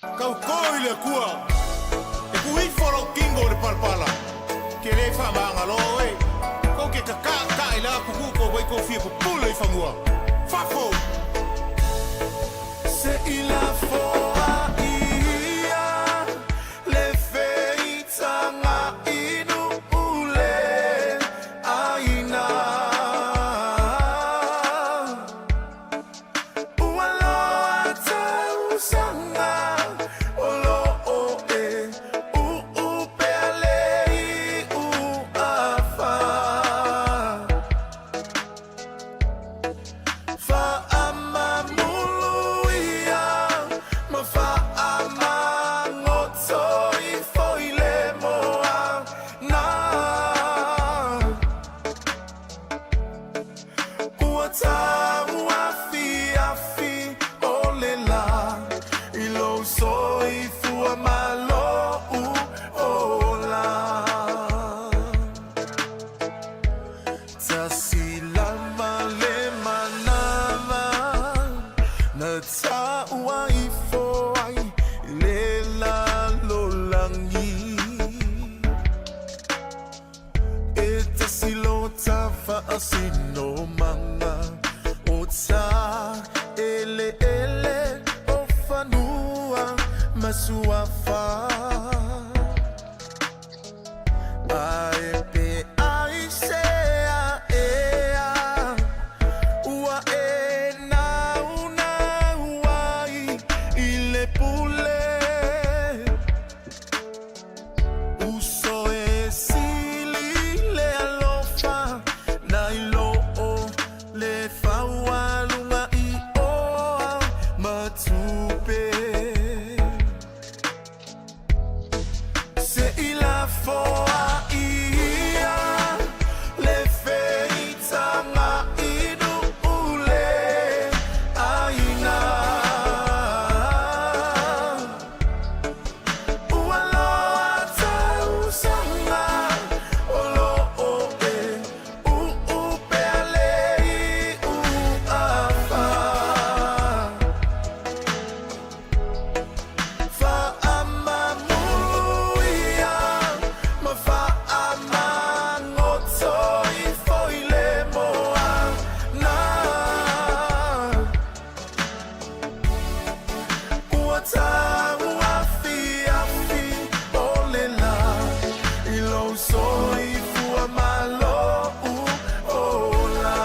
Kau koile kua. E kui folo kingo le palpala. Ke le fa manga loe. Ko ke ka ila kuku ko wai ko fie ko pula I fangua. Fafo. Se ila fo a ia le feita nga inu ule aina. Ualo ata usanga olo o e u peale u afa. Fa ama muluia ma fa ama ngoto I foile moa na uata uafi afi olela ilo soi fua malo u ola tasila male manava na taua I foai lela lolangi e tasilo tafa asino manga o ta ele o fanua masuafa ai pe ai se a ea ua e na una uai ile pule uso e sili le alofa na ilo o le faua lunga I oa matupe se ila foa ia le feita nga inu ule aina. Ualo ata usanga olo o e u peale u afa. Fa ama muluia ma fa ama ngoto I foile moa na uata uafi afi olela ilo soi fua malo u ola.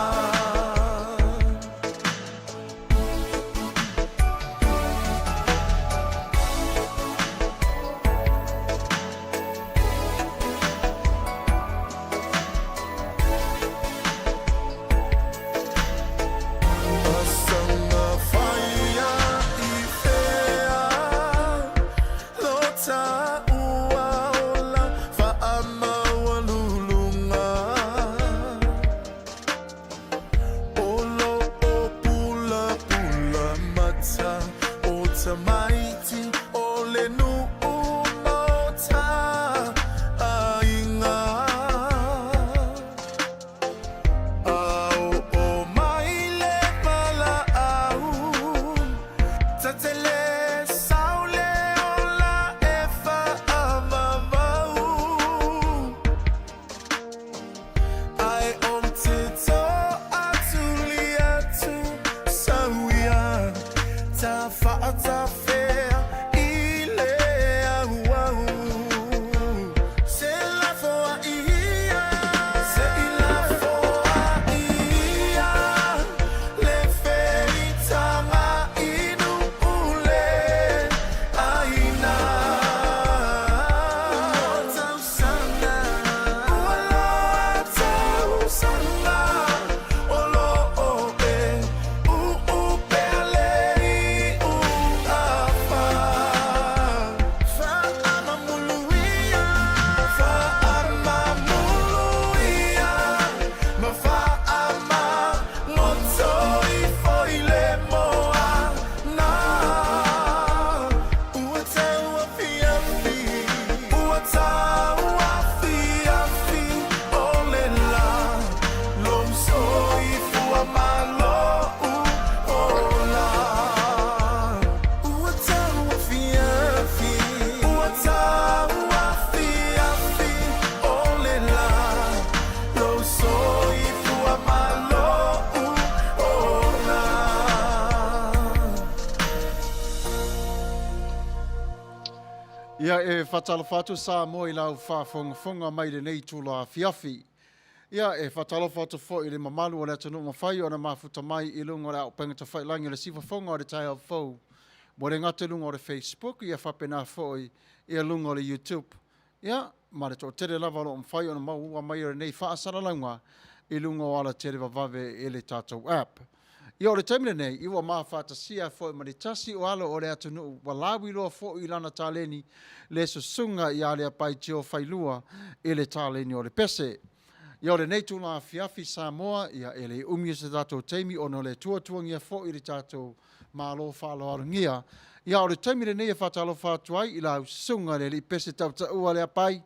Asanga faia I fea lota ua ola fa ama walulunga olo o pula pula mata o tamaiti o le nu umota ainga. Au o maile pala au tatele saule ola e fa amavau ai om tito atuli atu sauia ta fa ta fea Ia e whatalo whatu sa mo I lau whafonga mai le nei tula fiafi. Ia e whatalo whatu fo I le mamalu o le atanu mawhai o na mafuta mai I lunga o le au pengata whailangi o le sifa fonga o le tai au fau. Mo le ngata lunga o le Facebook ia whapena fo I lunga o le YouTube. Ia, ma le to tere lava lo mwhai o na maua mai o le nei whaasara launga I lunga o ala tere vavave e le tātou app. Ia o le taimile nei, iwa maa whātasia fo I maritasi o alo o le atunu walawi loa fo I lana tāleni le susunga I a Leapai tio Failua e le tāleni o le pese. Ia o le neitu la fiafi Samoa, ia e le umi se tātou teimi o no le tuatuangia fo I le tātou malo whalo arangia. Ia o le taimile nei e whatalo whātuai I la susunga le li pese tau ta ua Leapai.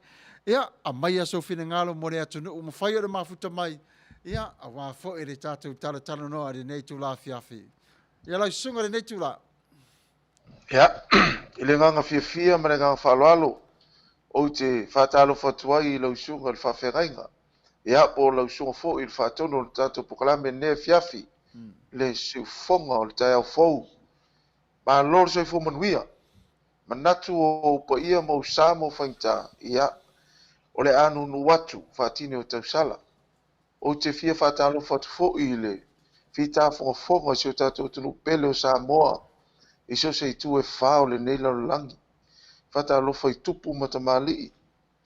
Ia a mai aso fina ngalo mo le atunu umawhai o le mafuta mai. Ia, a wā fo I le tātou tala noa le nei tū la fiafi. Ia lau sunga le nei tū la. Ia, I le nganga fia ma le nganga whaaloalo, o te whātalo whatuai I lau sunga le whawhengainga. Ia, po lau sunga fo I le whātono le tātou pokalame ne fiafi, le siufonga o le tai au fau. Ma lor soi fo manuia, manatu o pa ia mo sa mo whainta, ia, o le anu nu watu, whātine o tausala. O te fia whātalo whatu fo I le whita whonga si o tātou tunu pele o Samoa I so se tu e whao le nei lau langi. Whātalo whai tupu matamali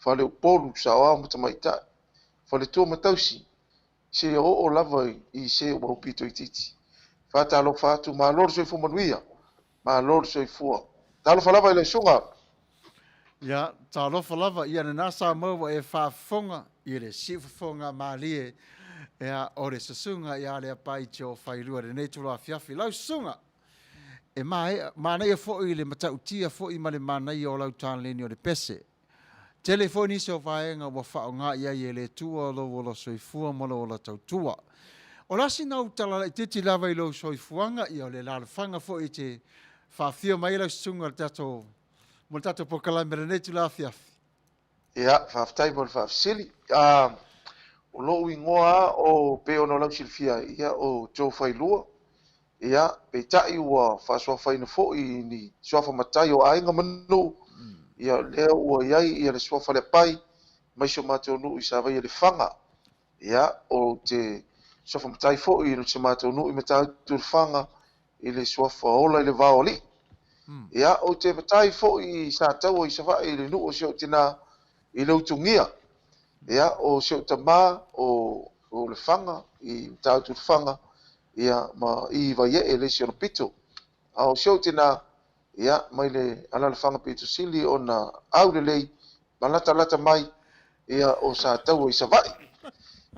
whale o polu sa o au matamaitai. Whale tua matausi se o lava I se o maupito I titi. Whātalo whātu ma lor soi fu manuia, ma lor soi fua. Talo whalava I le sunga. Ia, tā lofa lava, ia na nasa maua e whaafonga, I le sifafonga maalie, ea o le sasunga I a Leapai tio Failua le nei tula fiafi. Lau sunga, e mānei a fōi le matautia fōi ma le mānei o lau tāleni o le pese. Telefoni se o whaenga wa whao ngā ia I le tua lo wala soifua molo o la tautua. O lasi nau tala I titi lava I lo soifuanga I o le lalafanga fōi te whawhia mai lau sunga le tato mo tato pokalai mera nei tula fiafi. Ia, whaftai mo le whafsili. O lo ingoa o pe ono lau silfia ia o Joe Failua. Ia, pe tai ua whasua whaina fo'i ni suafa matai o ainga manu. Ia lea ua iai ia le suafa Leapai. Mai so mateo nu I sa vai le whanga. Ia, o te suafa matai fo'i no te mateo nu I matai tu le whanga I le suafa ola I le vaoli. Ia, o te matai fo'i sa tau I sa vai I le nu o sio tina I le utungia. Ia, o sio tama o le whanga I matai tu le whanga. Ia ma I vai e le sio pito. Au sio tina ia mai le ala le whanga pito sili o na au le lei lata mai ia o sa tau I sa vai.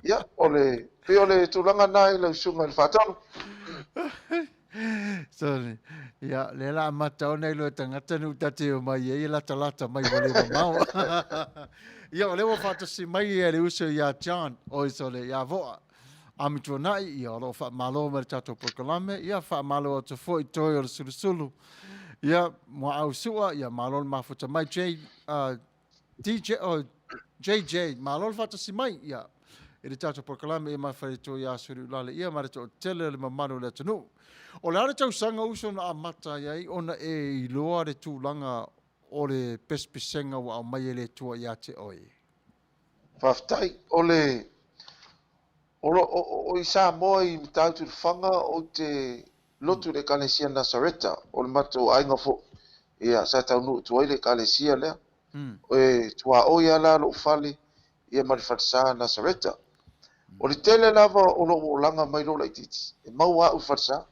Ia o le pe o le tulanga nai le sunga le whātano. Sorry. Ia, le la mata o nei lo tangata nu tate o mai e lata mai wale wa mau. Ia, o le wa whatasi mai e le uso ia John o iso le ia voa. Amitua nai, ia o lo wha malo ma le tato pokalame, ia wha malo o te fo I toi o le sulusulu. Ia, mua au sua, ia malo le mafuta mai JJ, malo le whatasi mai, ia. E le tato pokalame e mai whare toi a suru lale, ia ma le to tele le mamanu le tanu. O le are tau sanga uso na amata iai, ona e I loa le tūlanga o le pespisenga wa au mai e le tua ia te oi. Whaftai o le o I Samoa I mitau tu le whanga o te lotu le kalesia Nasareta o le mato ainga fo. Ia sa tau nu tuai le kalesia lea. O e Tuavao ia la lo ufale ia marifasa Nasareta. O le tele lava o lo langa mai lo la ititi. E mau a ufasa.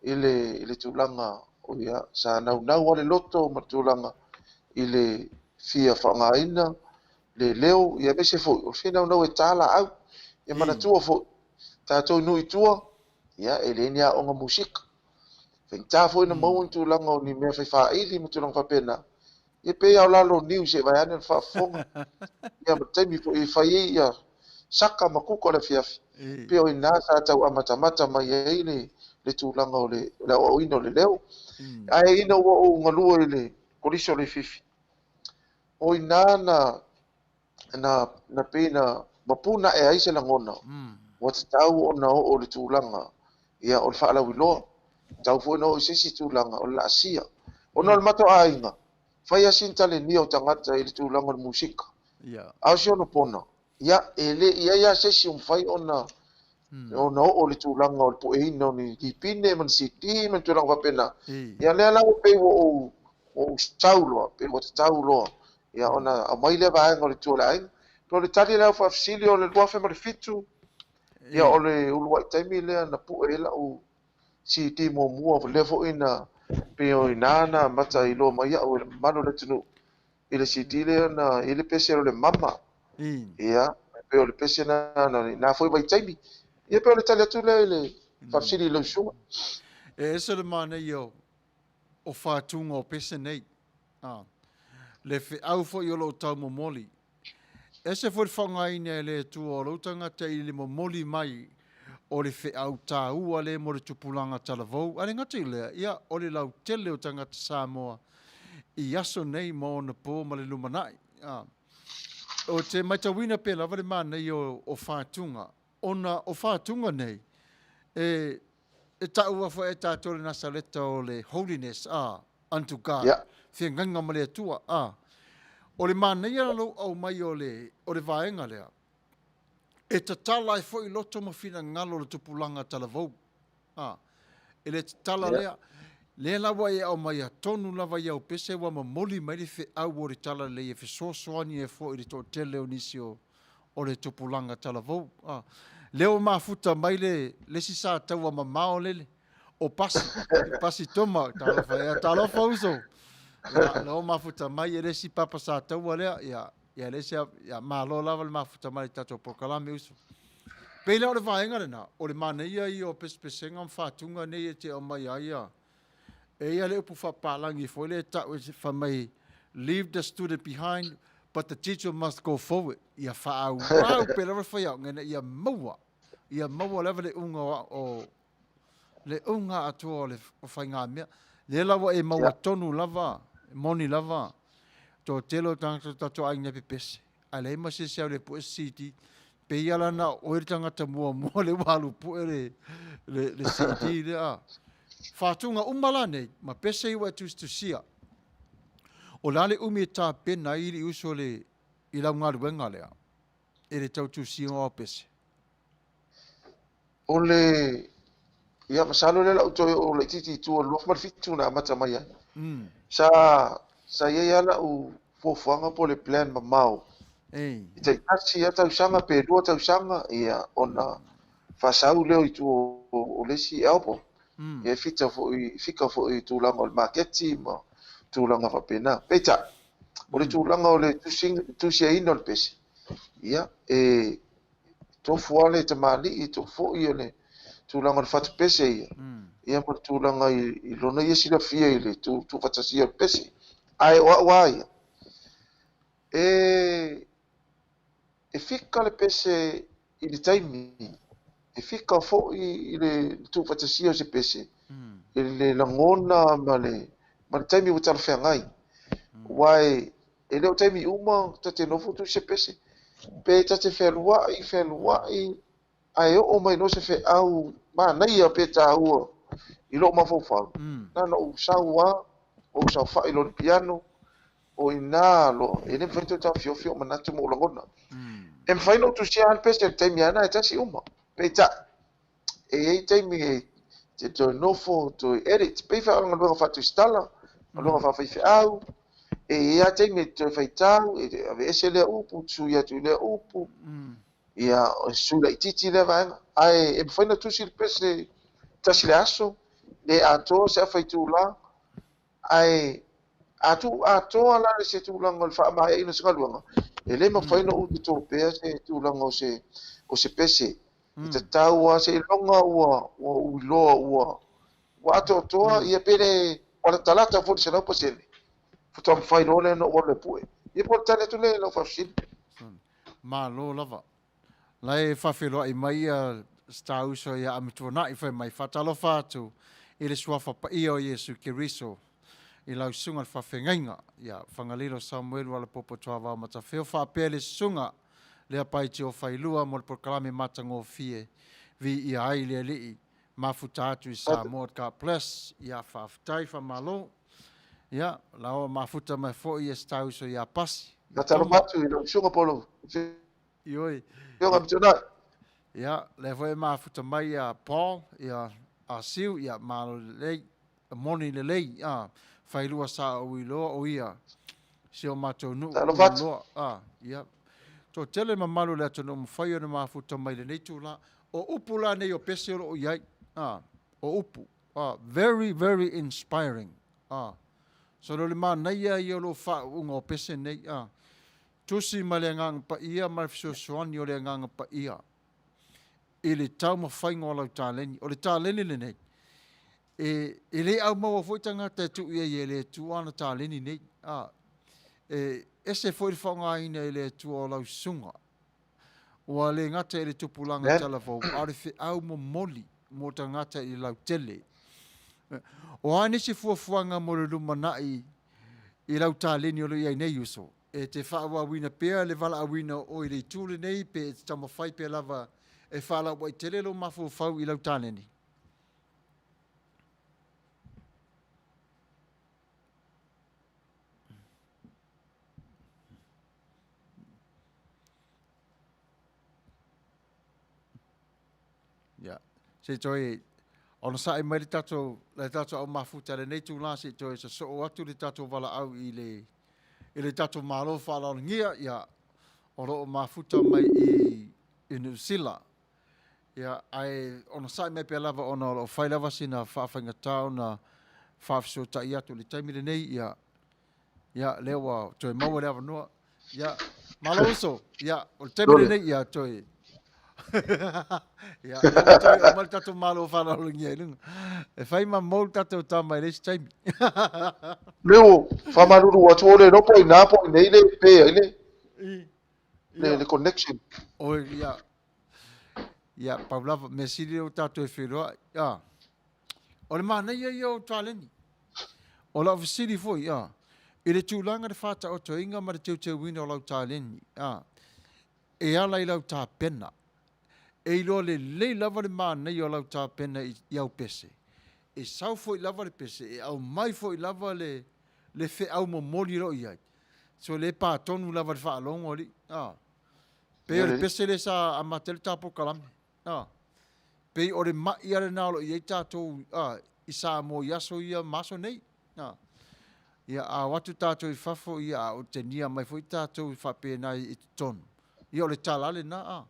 Ile tūlanga o ia sa nau ale loto ma tūlanga ile fia whangaina le leo ia bese fo o fina nau e tala au ia mana tua fo tātou nui tua ia ele nia o nga musika whengta fo ina mau tūlanga o ni mea whaifaili ma tūlanga whapena ia pe au lalo news e vai ane whafonga ia ma taimi fo I whai ia saka ma kuko le fiafi pe o ina tātou amatamata mai e le tūlanga o le o ino le leo. Ai ina o ngalua I le koriso le fifi. O ina na pena mapuna e aise langona. Wa te tau o na o le tūlanga. Ia o le whaalawi loa. Tau fo no I sesi tūlanga o le asia. O no le mato ainga. Fai asin tale ni o tangata i le tūlanga le musika. Ia. Au si ono pona. Ia, ia sesi fai ona ona o le tūlanga o le po e ino ni ki pine man siti man tūlanga wapena. Ia lea lau pe o sauloa, pe o sauloa. Ia ona a maile vaenga o le tūlanga. To le tali leo whafsili o le luafe ma le fitu. Ia o le uluwai taimi lea na pu e la o si ti mo mua levo ina pe o inana mata i lo mai o le mano le tunu. Ile si ti le na ile pese o le mama. Ia, pe o le pese na foi vai taimi. Ia pe o le tali atu le whafsili le sunga. Ese le mana i o whātunga o pese nei. Le whi au fo i o lo tau mo moli. Ese foi whangai nei le tu o rautanga te i le mo moli mai o le whi au tā ua le mo le tupulanga talavou. Ale ngati lea, ia o le lau tele o tangata Samoa i aso nei mo na pō ma le lumanai. O te maitawina pe lava le mana i o whātunga. Ona o whātunga nei, e taua fo e tātore nasa leta o le holiness, unto God. Whia nganga ma le atua, o le mana ia lo au mai o le vaenga lea. E ta tala e fo i loto ma fina ngalo le tupulanga talavou. E le tala lea. Le lawa e au mai a tonu lava i au pese wa ma moli mai le fe au o le tala le e fe sosoani e fo i le to tele o nisi o le tupulanga talavou. Leo mafuta mai le sisa taua ma mao lele. O pasi toma, talofa uso. Leo mafuta mai e le si papa sa taua lea, ia le se malo lava le mafuta mai tato prokalame uso. Pele o le vaenga rena, o le mana ia i o pespesenga mfatunga nei e te o mai aia. E ia le upu whapalangi fo le tau e whamai, leave the student behind, but the teacher must go forward. Ia whaau, wow, pele o whaiau, ngana ia maua. Ia maua lewa le unga o le unga atua o le whainga mea. Le lawa e maua tonu lava, moni lava. To telo tangata tato aina pepese. A le ima se sea le po siti. Pe ia lana oere tangata mua le walu po le siti le a. Whatunga umala nei, ma pese iwa tusia. O lale umi e tā pena iri uso le i lau ngā ruenga lea. E le tau tusia o pese. O le ia masalo le la uto o le titi tu o lof mar fitu na mata mai. Sa ia la u fofanga po le plan ma mau. Te kasi ia tau sanga pe dua tau sanga ia ona fasau leo i tu o le si elpo. Ia fika fo i tu langa o le marketi ma tu langa fa pena. Peta. O le tu langa o le tu sia ino le pesi. Ia to fuale te mali i to fo i le tu langa le fatu pese ia. Ia ma tu langa i lona ia sila fia i le tu fatasia pese. Ai wa ia. E fika le pese i le taimi. E fika fo i le tu fatasia se pese. I le langona ma le taimi o tala fea ngai. Wai e leo taimi uma ta te nofo tu se pese. Pe ta te Failua i ai o mai no se fe au ma nei a pe ta ua i lo ma fofa na no sawa o sa fa i lo piano o ina lo e ne fento ta fio ma na te mo lona em fai no tu sia al peste te mi ana ta si uma pe ta e te mi te to no fo to edit pe fa lo fa tu stala lo fa fa au e ia te mi te fai tau e ave ese le upu tu ia tu le upu ia su la titi le va ai e fai no tu si pese ta si le aso le ato se fai tu la ai ato ala se tu la ngol fa mai ino se luanga e le ma fai no u to pe se tu la ngo se pese te tau se longa u lo wa to ia pere ora talata fu se no posele futam fai no le no le pue e portale tu le no fa sin ma lo lava lai whawhelo ai mai a stauso ia amituna i whai mai whatalo whātu i le suafa pa i o Iesu Kiriso i lau sunga le whawhengainga ia whangalilo Samuelo ala popo Tuavao Matafeo whapea le sunga Leapai te o Failua mo le proklame matango fie vi i ai le lii mafuta atu i Samoa God bless ia whaftai whamalo Ia, lao mafuta mai fo'i e stau so ia pasi. Na talo matu i lo sunga polo. Ioi. Yo ngam tuna. Ia, le foi mafuta mai a Paul, ia a siu, ia malo lei, moni le lei, Failua sa o iloa o ia. Sio matou nu Talo fatu. loa, ia. To tele mamalu le atono mawhai ona mafuta mai le neitu la, o upu la nei o pese o iai, o upu. Very, very inspiring. So le ma naia i o lo wha unga o pese nei, tusi ma le ngang pa ia, ma fiso soani o le ngang pa ia. I le tau mawhai ngō lau tāleni, o le tāleni le nei. E le au maua fwoi tangata tu ia i le tuana tāleni nei, ese foi whanga ina i le tua o lau sunga. Ua le ngata i le tupulanga talavau, arife au mo moli, mo ta ngata i lau tele. O anisi fuafuanga mo le lumanai i lau tāleni o le iai nei uso. E te whaua wina pēr le vala awina o i le tūle nei, pe te tamawhai pēr lava e whala wai tele lo mafu fau i lau tāleni. Ja, se toi ona sa mai le tato au mafuta le nei tu la se toi se so atu le tato vala au i le tato malo fala ngia ya o mafuta mai i New Zealand. Ya ai ona sa mai pe lava ona o fai lava sina whawhainga tau na whawhiso ta i atu le taimi le nei ya lewa toi maua lewa noa ya malo iso ya o le taimi le nei ya toi ya o mal tato malo fala lo ngia lunga e fai ma mol tato tama le taimi Leo, whamaruru atu o le ropo i nā po i nei le pēa i le connection. o ya Paulava me siri o tato e whiroa ya o le mana ia o tāleni o la visiri foi ya i le tūlanga de whata o to inga ma le teu wina o lau tāleni e ala i lau tā pena e ilo le lava le mana i o lau tā pena i au pese e sau foi lava le pese e au mai foi lava le fe au mo moli ro iai so le pa tonu lava le whaalongo li pe o le pese le sa amatel tapo kalame pe o le mai ale nalo i tātou i sa mo yaso ia maso nei ia a watu tātou i whafo ia o te nia mai foi tātou i whapena i tonu ia o le talale na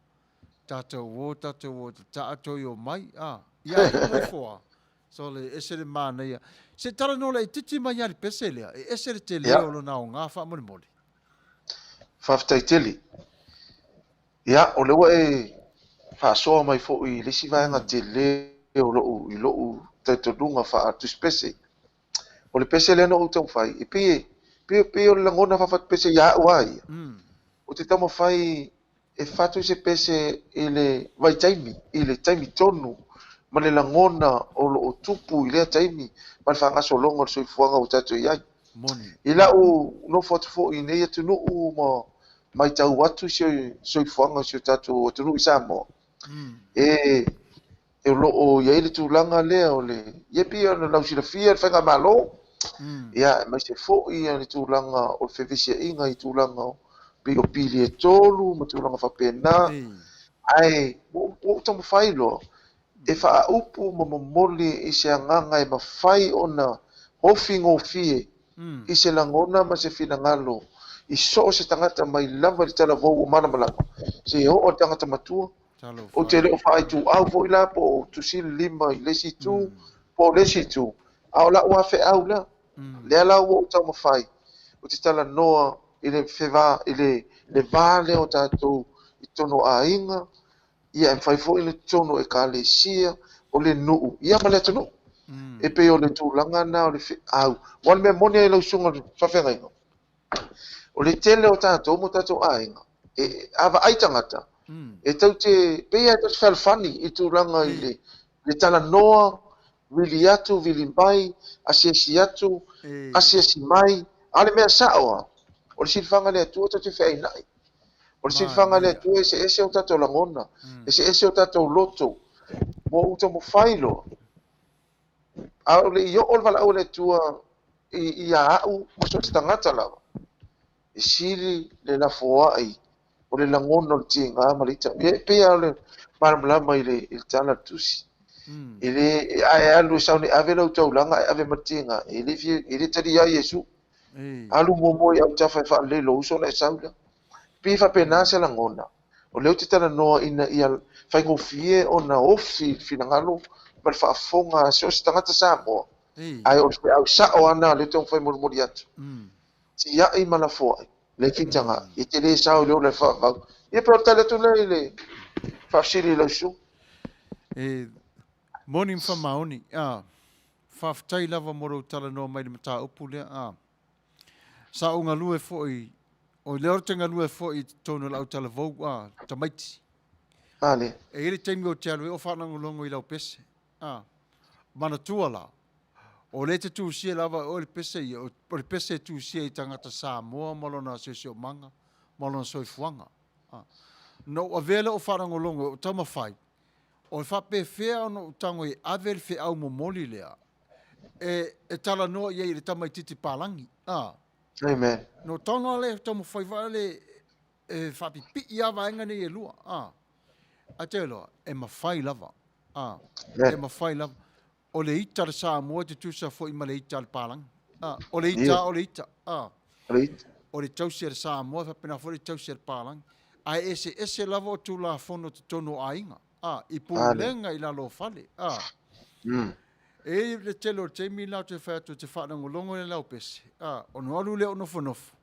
tātou o tātou i o mai ia i mai foa so le ese le mana ia se tala no le titi mai ali pese lea e ese le te leo lo na o ngā wha mole mole Whaftaiteli. Ia, o lewa e whaasoa mai fo i lesi vaenga te leo lou i lou taitonunga wha atu spese. O le pese lea no o tau whai. E pie o le langona whawhat pese ia uai. O te tamo whai e whatu se pese i le vai taimi, i le taimi tonu. Ma le langona o lo o tupu i lea taimi. Ma le whangaso longa soi fuanga o tatu iai. I la o no fotu fo i nei atu no o ma mai tau watu soi fuanga soi tatu o tunu i Samoa. E lo o iai le tūlanga lea o le iepi o na lau Filifilia whainga malo. Ia, mai se fo i le tūlanga o Filifilia inga i tūlanga o pio pili e tolu, ma tūlanga whapena. Ai, o tamu whailo. E wha upu ma mamoli i se anganga e ma whai o na hofi ngofie. I se langona ma se fina ngalo. I so se tangata mai lava li tala vau o mana malanga. Se ho o tangata matua. O te leo whaai tu au vo i la po tu si lima i lesi tu. Po lesi tu. Au la ua fe au la. Lea la ua o tau mawhai. O te tala noa i le whewa, i le vale o tātou i tono a inga. Ia e whai fo i le tono e ka le sia o le nuu. Ia ma le tono. E pe o le tūlanga na o le whi au. Wan mea moni e lau sunga whawhenga inga. O le tele o tātou mo tātou a inga. E awa aitangata. E tau te pea tau whalfani i tūlanga i le tala noa, wili atu, wili mai, asiasi atu, asiasi mai. Ale mea saoa. O le silfanga le atua tau te whai nai. O le silfanga le atua e se ese o tātou langona. E se ese o tātou loto. Mo uta mo whailo. A o le i o wala au le tua ia a'u ma so te tangata lava e sili le lafoa'i o le lagona o le tiga ma le ita pea o le malamalama i le tala tusi i le ae alu e saune ave lau taulaga e ave ma tiga i le tali a iesu alu momo i au tafa e fa'alei lo uso na e saula pi faapena se lagona o leu te talanoa ina ia faigofie ona ofi finagalo ma le fa'afofoga se o se tagata Samoa ae o le fe'au sa'o ana le tau faimolomoli atu tia'i ma lafoa'i le fitaga i te lē sao i leo le fa'avau ia pe o tale atu lei le fa'afisili i lausu Morning from Maoni. Whawhtai lava moro tala noa mai le mata upu lea. Sa o ngā lue fōi, o leo te ngā lue fōi tōna lau tala vau, tamaiti. ale E ere teimi o te alu, o whanango longo i lau pese. Mana tua la. O le te tūsia lava, o le pese i, o le pese tūsia i tangata Samoa, malona se o manga, malona soifuanga. No, a vele o whanango longo, o tamawhai. O le whape whea ono tango i avel whe au momoli lea. E tala noa iei le tamai titi pālangi. amen No tono le tamu whai wale whapi pi i awa enga nei e lua. A te loa, e mawhai lava. E mawhai lava. O le ita le Samoa te tusa fo i ma le ita le pālangi. O le ita, o le ita. O le tausia le Samoa, whapena fo le tausia le pālangi. Ai ese lava o tu la fono te tono ainga. I pulenga i lalo fale. E le telo te mi lau te whātu te whanango longo le lau pese. O no alu leo nofo nofo.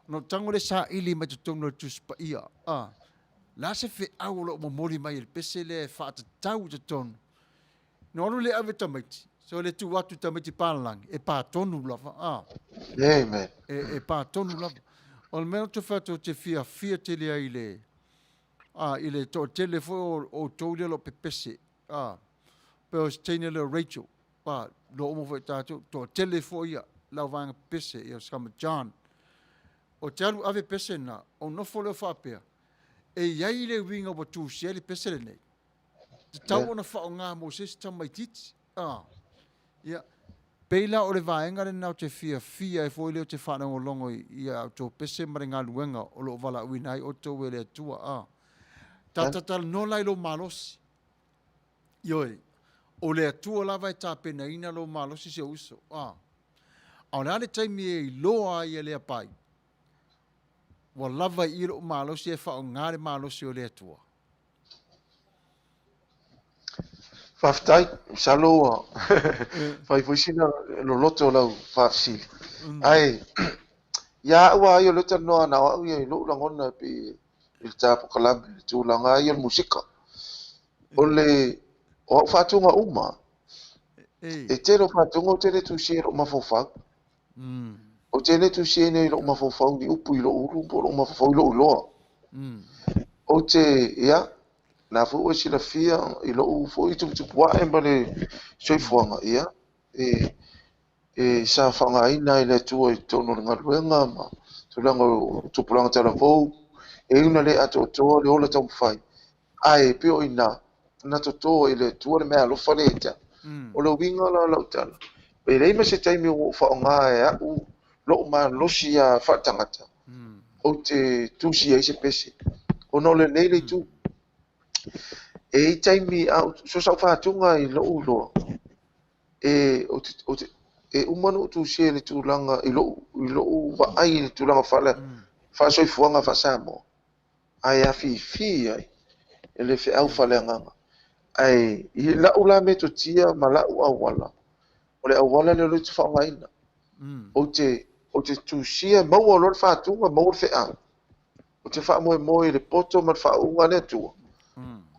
No tango le sa ili mai te tongo le tuspa ia. La se fe au lo momoli mai il pese le whaata tau te tono. No alu le ave tamaiti. So le tu watu tamaiti pālangi. E pā tonu lava. amen E pā tonu lava. O le mea te whātu te fia te lea i le. I le to telefo o tōlia lo pepese. Pe o steine le Rachel. Lo omo fo tātou. To telefo ia. Lau vanga pese. Ia skama John. O te alu ave pese na. O nofo leo whapea. E iai le winga wa tūsia le pese le nei. Te tau ona whao ngā Moses tamai titi. Ia. Peila o le vaenga le nau te fia e foi leo te whanau o longo i au tō pese mare ngā luenga o lo wala uinai o tō e le atua. Tatatal no lai lo malosi. Ioi. O le atua lava e tāpena ina lo malosi se uso. Au nā le taimi e loa i e Leapai. Wa lava i lo malosi e whao ngāre malosi o le atua. Whaftai, saloa. Whai fuisina lo loto lau whafsili. Ai, ia ua ai o leta noa na au ia i lo langona pi il tapo kalambi, tu langa ai o musika. O le, o whatunga uma. E te lo whatunga o te le tu sie ro mafofau. O te le tu sie ne lo mafofau ni upu i lo uru, po lo mafofau i lo uloa. O te, ia, na fu o sila fia i lo ufo i tuputua e male soifuanga, ia. E sa whanga ina i le tua i tono le ngaruenga, ma tulanga tupulanga tala vou, e una le ato toa le ola tau whai. Ai, pio ina, na to toa i le tua le mea lofa le ita. O le winga la lautala. Pe reima se taimi o whaonga e au, lo ma losi a whatangata. O te tusi e se pese. O no le nei le tu. E i taimi au, so sa whatunga i lo uloa. E umanu tu se le tūlanga i lo wa ai le tūlanga whale. Whasoi fuanga whasamo. Ai a fi ai. E le whi au whale anganga. Ai, i lau la me to tia ma lau awala. O le awala le lutu whaongaina. O te tūsia maua lor whātunga maua whea. O te wha moe le poto ma whaunga le tua.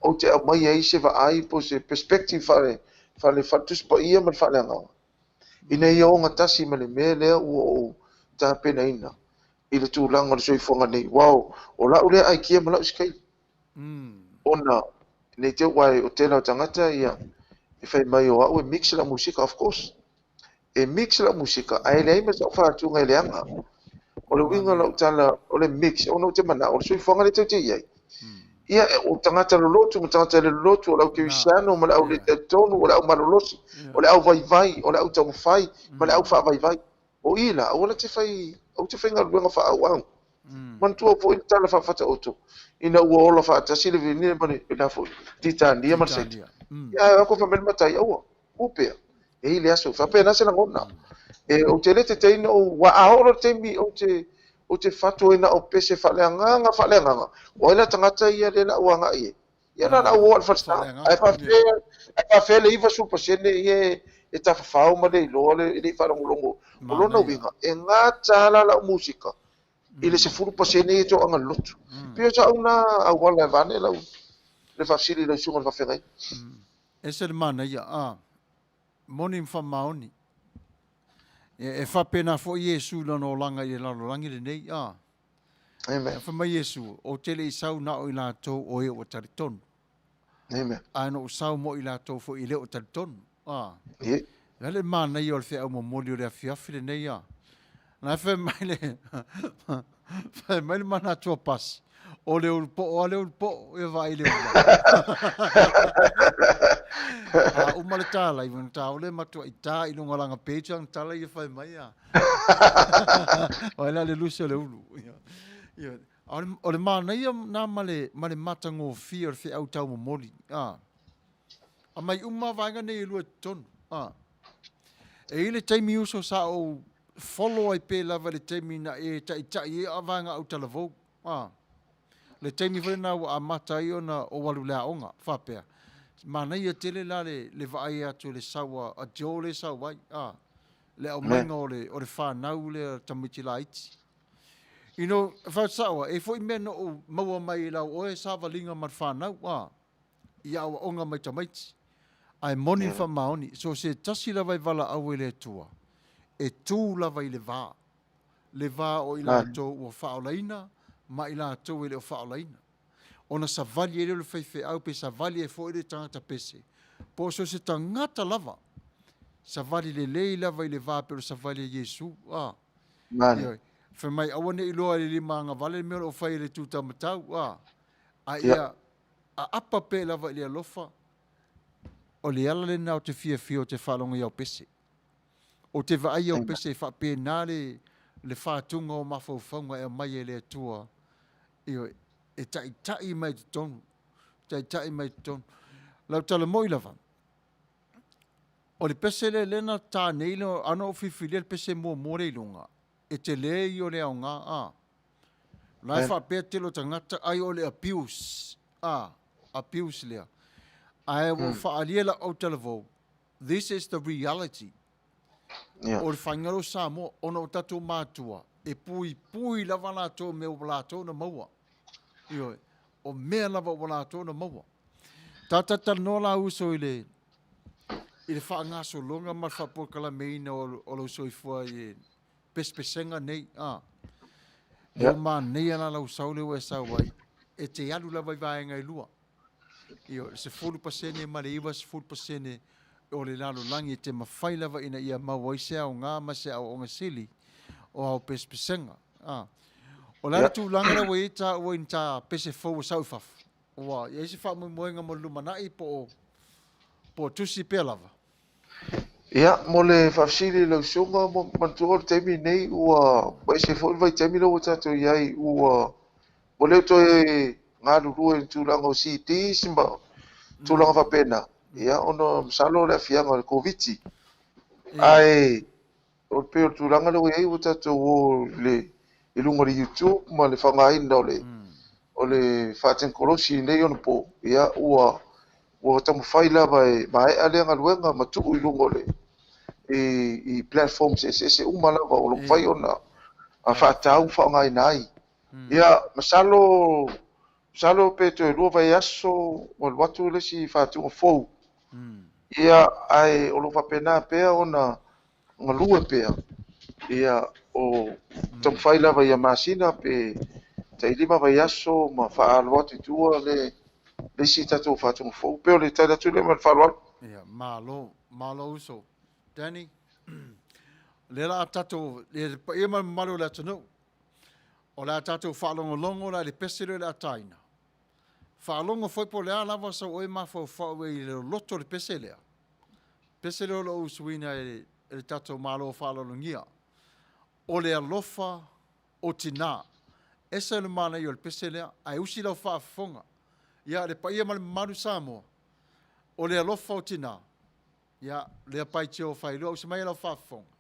O te au mai ai se wa ai po se perspective whale whatuspa ia ma whale anganga. Ina ia o ngatasi ma le mea lea ua o tā pena ina. I le tūlanga le soifuanga nei. Wow, o lau lea ai kia ma lau skai. Ona, nei te wai o tēnā tangata ia. E whai mai o au e mix la musika, of course. E mix la musika. Ai le ima sa whātunga i le anga. O le winga lau tala, o le mix. O no te mana, o le soifuanga le tau te iai. Ia o tangata lo lotu, mo tangata le lotu, o lau kiwisano, ma lau le te tonu, o lau malolosi, o le au vai, o le au tau whai, ma le au wha vai. o ila ona te fai o te fai ngaluenga whaauau mantua po i tala whawhata oto ina ua ola whaatasi le vini mani ina fo titania man saiti ia ako whamene matai aua upea e ile aso whapea nase na ngona e o te lete teina o wa aoro te mi o te whatu ina o pese whaleanganga o ina tangata ia le na uanga ie ia na ua al whata ai whawhea le iwa supa sene ie e ta whawhau ma le ilo le whanongolongo o lona winga e ngā tāla la o musika i le se furu pasene i to anga lotu pio sa una awala vane lau le whafsiri le sunga le whawhengai e se le mana ia moni mwhamaoni e whapena fo Iesu lana o langa i lalo langi le nei amen e whama Iesu o tele i sau na o i lātou o e o taritonu amen ano o sau mo i lātou fo i le o taritonu ie Gale mana i o le whea mo moli o le afiafi le nei na whai mai le mana atua pasi o le ulpo e vai le uma le tāla i wana tā o le matua i tā i lunga langa pētua ang tāla i whai mai o ela le lusi o le ulu o le mana i nā male mata ngō fia o le whea au tau mo moli a mai vainga nei i lua tonu e ile taimi uso sa o follow ai pe lava le taimi na e tai e avanga au talavou le taimi vele na a matai ona o walu le aonga whapea mana ia tele la le vaai atu le sawa a jo le sawa le au manga o le whanau le tamiti la iti whau sawa e fo i mena o maua mai lau o e sawa linga mar whanau ia au onga mai tamaiti ai moni fa maoni so se tasi lava i vala au le tua e tu lava i le va o i lato o faolaina ma i lato i le o faolaina ona savali e le feife au pe savali e fo i le tangata pese po so se tangata lava savali le lava i le va pe savali Yesu mani fe mai awane i loa i lima nga vale me o fai le tu tamatau a ia a apa pe lava i le alofa o le ala le na o te fia o te whalonga iau pese. O te vaai iau pese wha pēnā le whātunga o mawhauwhaunga e mai e le atua. E tai mai te tonu. Tai mai te tonu. Lau tala moi lava. O le pese le lena tā neilo ano o Filifilia le pese mua more ilunga. E te le i o le au ngā Lai wha pēr telo tangata ai o le apius. Apius lea. I will fa'aliela o televou. This is the reality. O le whaingaro Samoa, ona o tatou mātua, e pui lava lātou me o lātou na maua. O mea lava o lātou na maua. Tātata no la uso i le whaangaso longa mar whapokala meina o lo soifua i pespesenga nei. O mā nei ana lau saule o e sauai, e te alu lava i vaenga i lua. Se 40% ma le iwa se 40% o le lalo langi te mawhai lava ina ia mawaise au ngā mase au onga sili o au pespesenga. O lana tu langara wa ita o in ta pese fau saufaf. O ia isi wha moenga mo lumanai po tusi pe lava. ia mo le whafsiri lau sunga mo mantua le teimi nei ua mai se fo vai teimi lau tatou iai ua mo leo toi ngā lulu e tūlanga o CT simba tūlanga whapena ia ono msalo le afianga le COVID ai o peo tūlanga lau iai o tatou o le ilunga le YouTube ma le whangaina o le whatenkolosi nei ono po ia ua tamu whaila mai alenga luenga matu ilunga le i platform se umala o lo whai ona a whatau whangaina ai ia Salo pe to lo vai aso o watu le si fatu fo. Ia ai o lo fa pena pe ona ngalua pe. Ia o tom faila vai masina pe tai lima vai aso ma fa alwati tua le si tatu fatu fo pe o le tala tu le ma fa lo. Ia malo so. Danny le la tatu le e ma malo la tunu. O la tatu fa longo la le pesile la taina. Whaalonga foi po lea lava sa oi mawhau whau e le loto le pese lea. Pese lea lo usuina e le tatou malo o whaalongia. o le alofa o tina. Esa le mana i o le pese lea, ai usi lau whaafonga. Ia le paia ma le maru Samoa, o le alofa o tina. Ia Leapai teo Failua, usi mai lau whaafonga.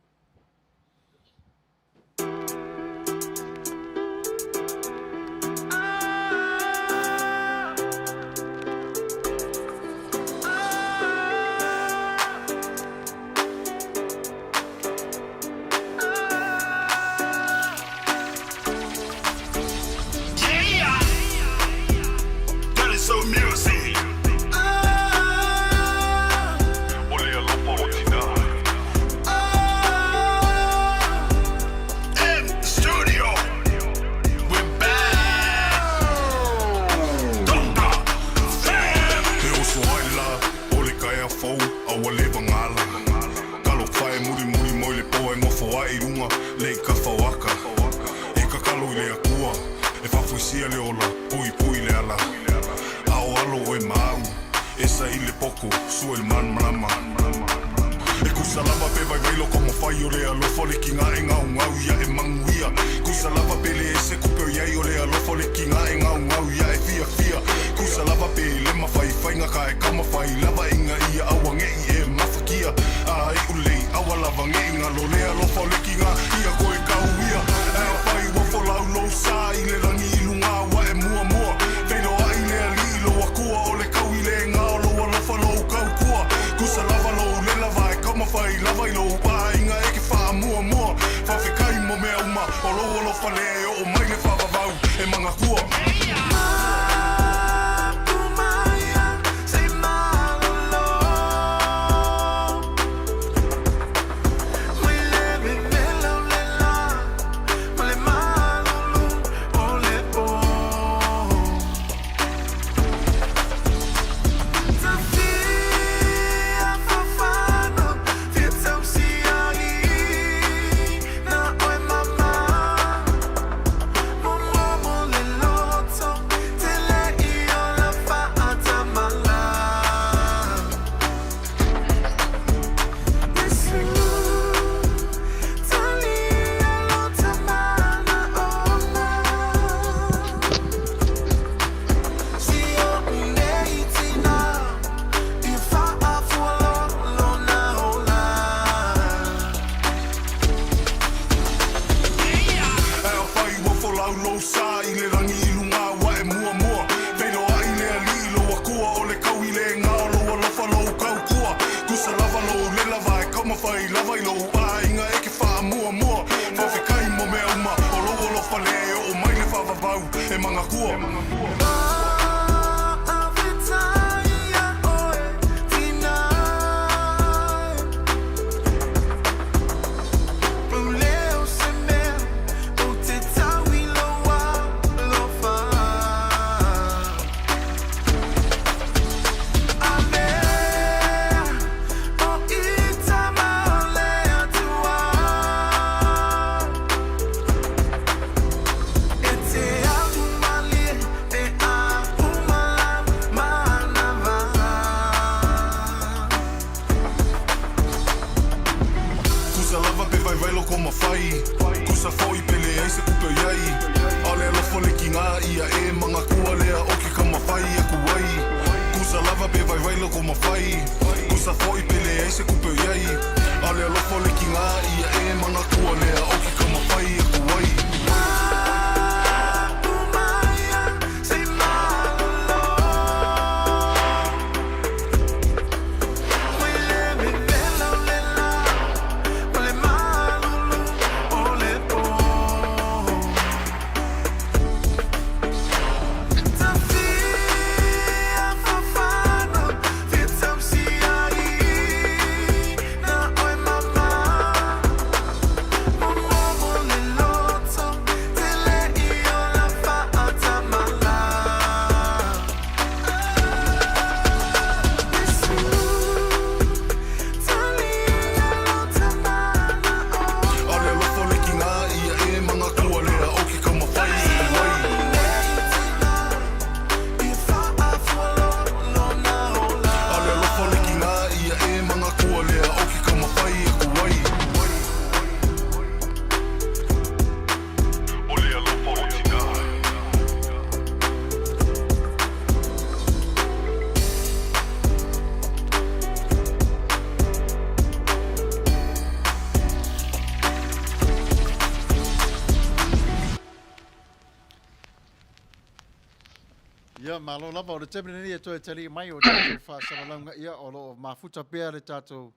Ia malo lava o le temene ni to tali mai o tatou fa salalanga ia o lo mafuta pea le tatou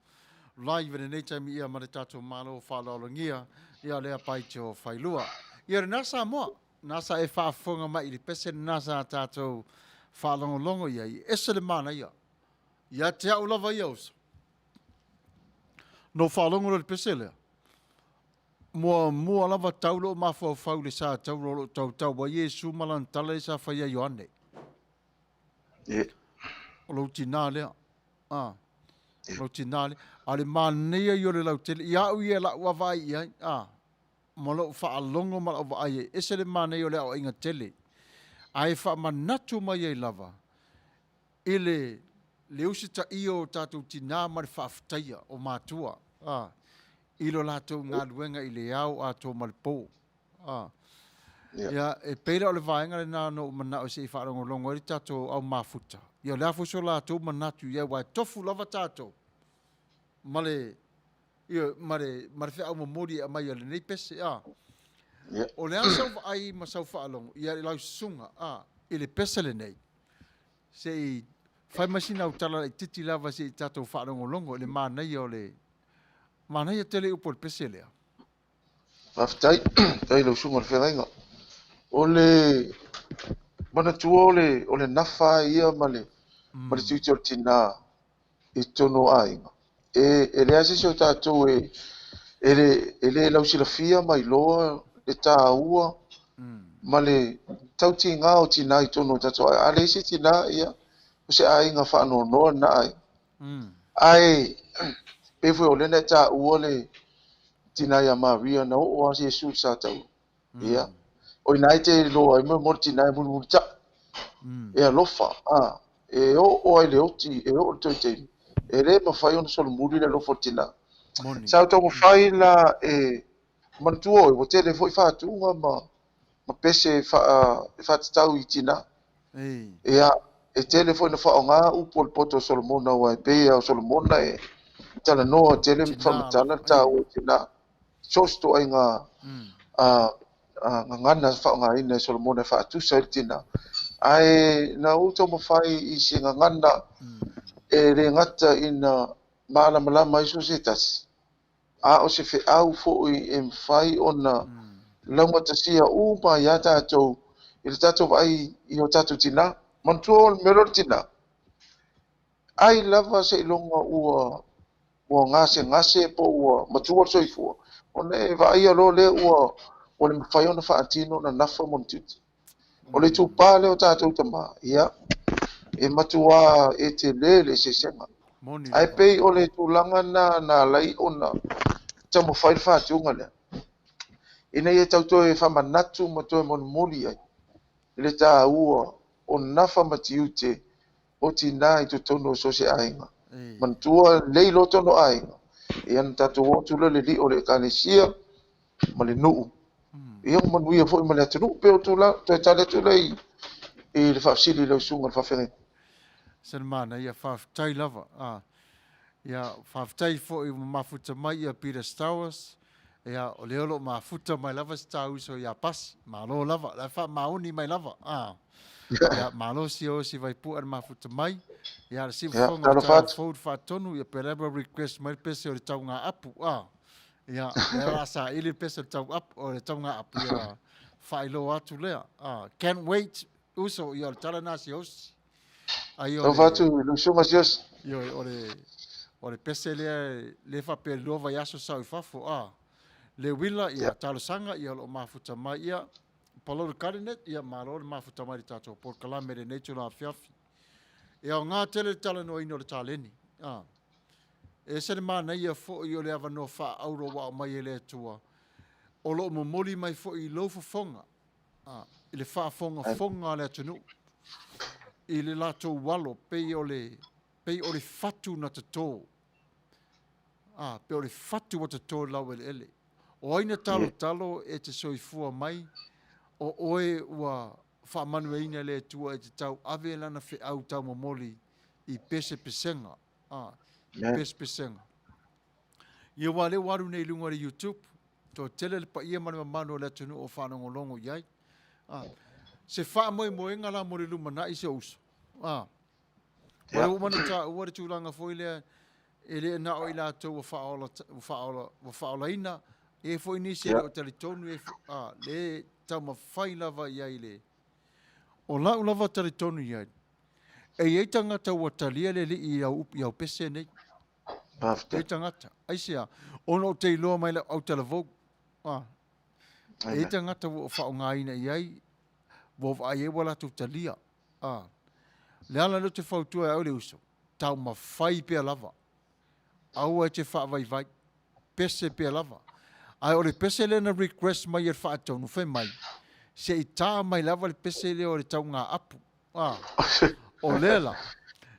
live le nei time ia ma le tatou malo fa lolongia ia Leapai te o Failua. Ia le nasa mo nasa e fa fonga mai le pese nasa tatou fa longo ia i ese le mana ia. Ia te au lava ia usa. No fa longo le pese le. Mua lava taulo ma fau le sa taulo tau wa Yesu malan tala sa fa ia Ioane. O lo tina lea. Lo tina lea. Ale manea i o le lau tele. Ia ui e la ua vai ia. Ma lo wha alongo ma lau vai. Ese le manea o le au inga tele. Ai wha manatu mai ei lava. Ile le usi ta iyo tātou tina ma le whaaftaia o mātua. Ilo lātou ngā luenga i le au a tō malipō. Ia, e peira o le vaenga le nāno mana o se i whaarongo longo e tātou au mafuta. Ia, le afuso lātou manatu ia wai tofu lava tātou. Male, ia, mare whi au mamori a mai ale nei pese, O le asau ai ma sau whaalongo, ia lau sunga, i le pese le nei. Se i, whai masina au tala i titi lava se i tātou whaarongo longo, le mānei o le, mānei a tele upo le pese lea. Maftai, tai lo sunga le whenga. O le manatua o le nafa ia ma le tuiti o le tina i tono ainga. E le asisi o tātou e le lausilafia mai loa le tāua ma le tauti ngā o tina i tono tātou ai. A le isi tina ia o se ainga whaanonoa na ai. Ai, pefue o lena tāua le tina ia Maria na o asi Yesu sa tau. Ia. O inai te loa i mo tina i munu ta. E alofa. E o ai le oti e o toi te. E le mawhai ona solo muri le lofa tina. Sa tau mawhai la e mantua o te le foi whātunga ma pese whātatau i tina. E te le foi na whao ngā upo le poto Solomona wa e pea o Solomona e tala noa te le whamatana tau i tina. Sosto ai ngā ngana whao ngā ina Solomona e whaatusa i tina. Ai na uto mawhai i si ngana e re ngata ina malama iso se tasi. A o se fe au fo i mwhai o na launga tasia uma ia tātou i le tātou vai i o tātou tina. Mantua o mero tina. Ai lava se ilonga ua ngase po ua matua soifua. O ne vai alo le ua o le mwhai o na whaatino na nafa montuti. O le tūpale o tātou tama, ia, e matua e te lele se senga. Ai pei o le tūlanga na lai o na tamo whai whātiunga lea. Ina ia tauto e whamanatu matua e monmoli ai. Le tā ua o nafa matiute o tina i tu tono so se ainga. Mantua lei loto no ainga. E an tātou o tula le li o le kanesia ma le nuu. Ia Manuia foi ma le atunu pe o tula to tale tula i le fafsili le sunga le fafere. Sen mana ia whaftai lava. Ia whaftai fo i mafuta mai ia Peter Stowers. Ia o leolo mafuta mai lava stau so ia pas. Malo lava. La wha mauni mai lava. Ia malo si o si vai puan mafuta mai. Ia si whonga tau fold whatonu. Ia pereba request mai pese o le tau ngā apu. Ia, rasa ili pesa tau up o le tau ngā apu ia whailo atu lea. Can't wait uso ia le tala nasi osi. Tau whatu ilusuma si osi. Ia o le pese lea le whape lua vai aso sau i whafo. Le wila ia talo sanga ia lo mafuta mai ia. Palo le karinet ia malo le mafuta mai di tato. Por kalame le nature la fiafi. Ia o ngā tele tala no ino le taleni. E se mana ia fo i o le ava no wha auro wa mai e le tua. O lo momoli mai fo i lofa fonga. I le wha fonga le atunu. I le lato walo pei o le fatu na te tō. Pe o le fatu o te tō lau ele ele. O aina talo e te soifua mai. O oe ua wha manueina le tua e te tau ave lana whi au tau momoli i pese pesenga. Pespesenga. Ia wale waru nei lunga le YouTube. To tele le pa ia manu le tunu o whanongo longo iai. se wha moe moe ngala mo le lumana i se uso. Wale umana ta uare tūlanga foi lea, e le na o i la tau wa whaola ina, e foi nisi le o taritonu, le tau ma whai lava i ai le. O lau lava taritonu i ai. E ei tangata ua talia le li i au pese nei. E tangata. Aisea, ono o te iloa mai le au talavou. E tangata ua whaonga ina i ai, wo ai e wala tu talia. Le ala lo te whautua au le uso. Tau ma whai pia lava. Au e te whaavai vai. Pese pia lava. Ai o le pese le na request mai e whaatonu whai mai. Se i tā mai lava le pese le o le tau ngā apu. O lela.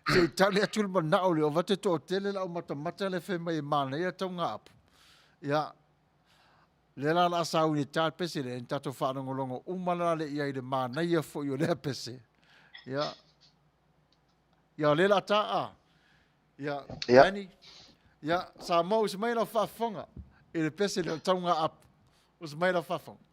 Se i tā le atul ma nao le o vate to o tele la o matamata le whai mai e mana ia tau ngā apu. Ia. Lela la asau ni tā pese le en tato whaanongolongo umana le ia i le mana ia fo i o lea pese. Ia. Ia lela ta ia ani ia sa mo se mai la fa fonga e le pese le tonga up os mai la fa fonga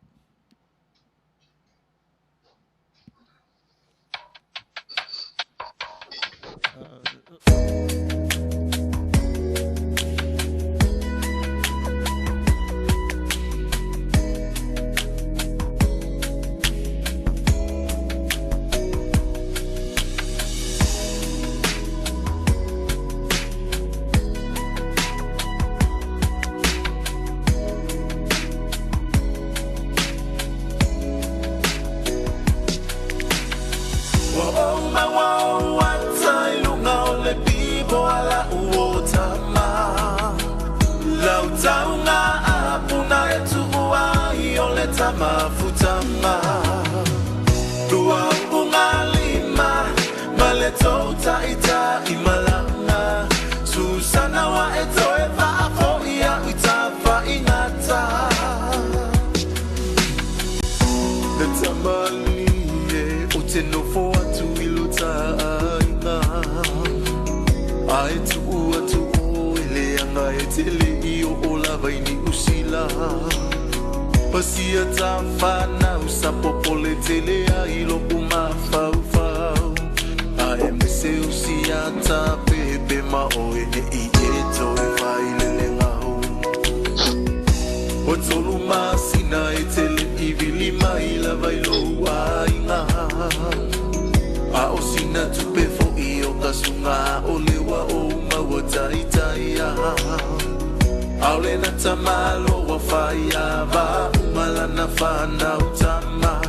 mafutama dua ungalima maleto taita imalanga susana wa eto eva afo ia itafa inata tamali utenofo watu iluta aina aitu atu ile anga etele iyo olavaini usila Pasia tafana usapopole tele a ilo uma fau a emse usiata pepe ma oene i eto e vai lenga otolu masina etele ivili maila vai lo ainga a osina tupe fo io kasunga olewa o mawataitaya Aulena tamalo wa faya va malana fana utama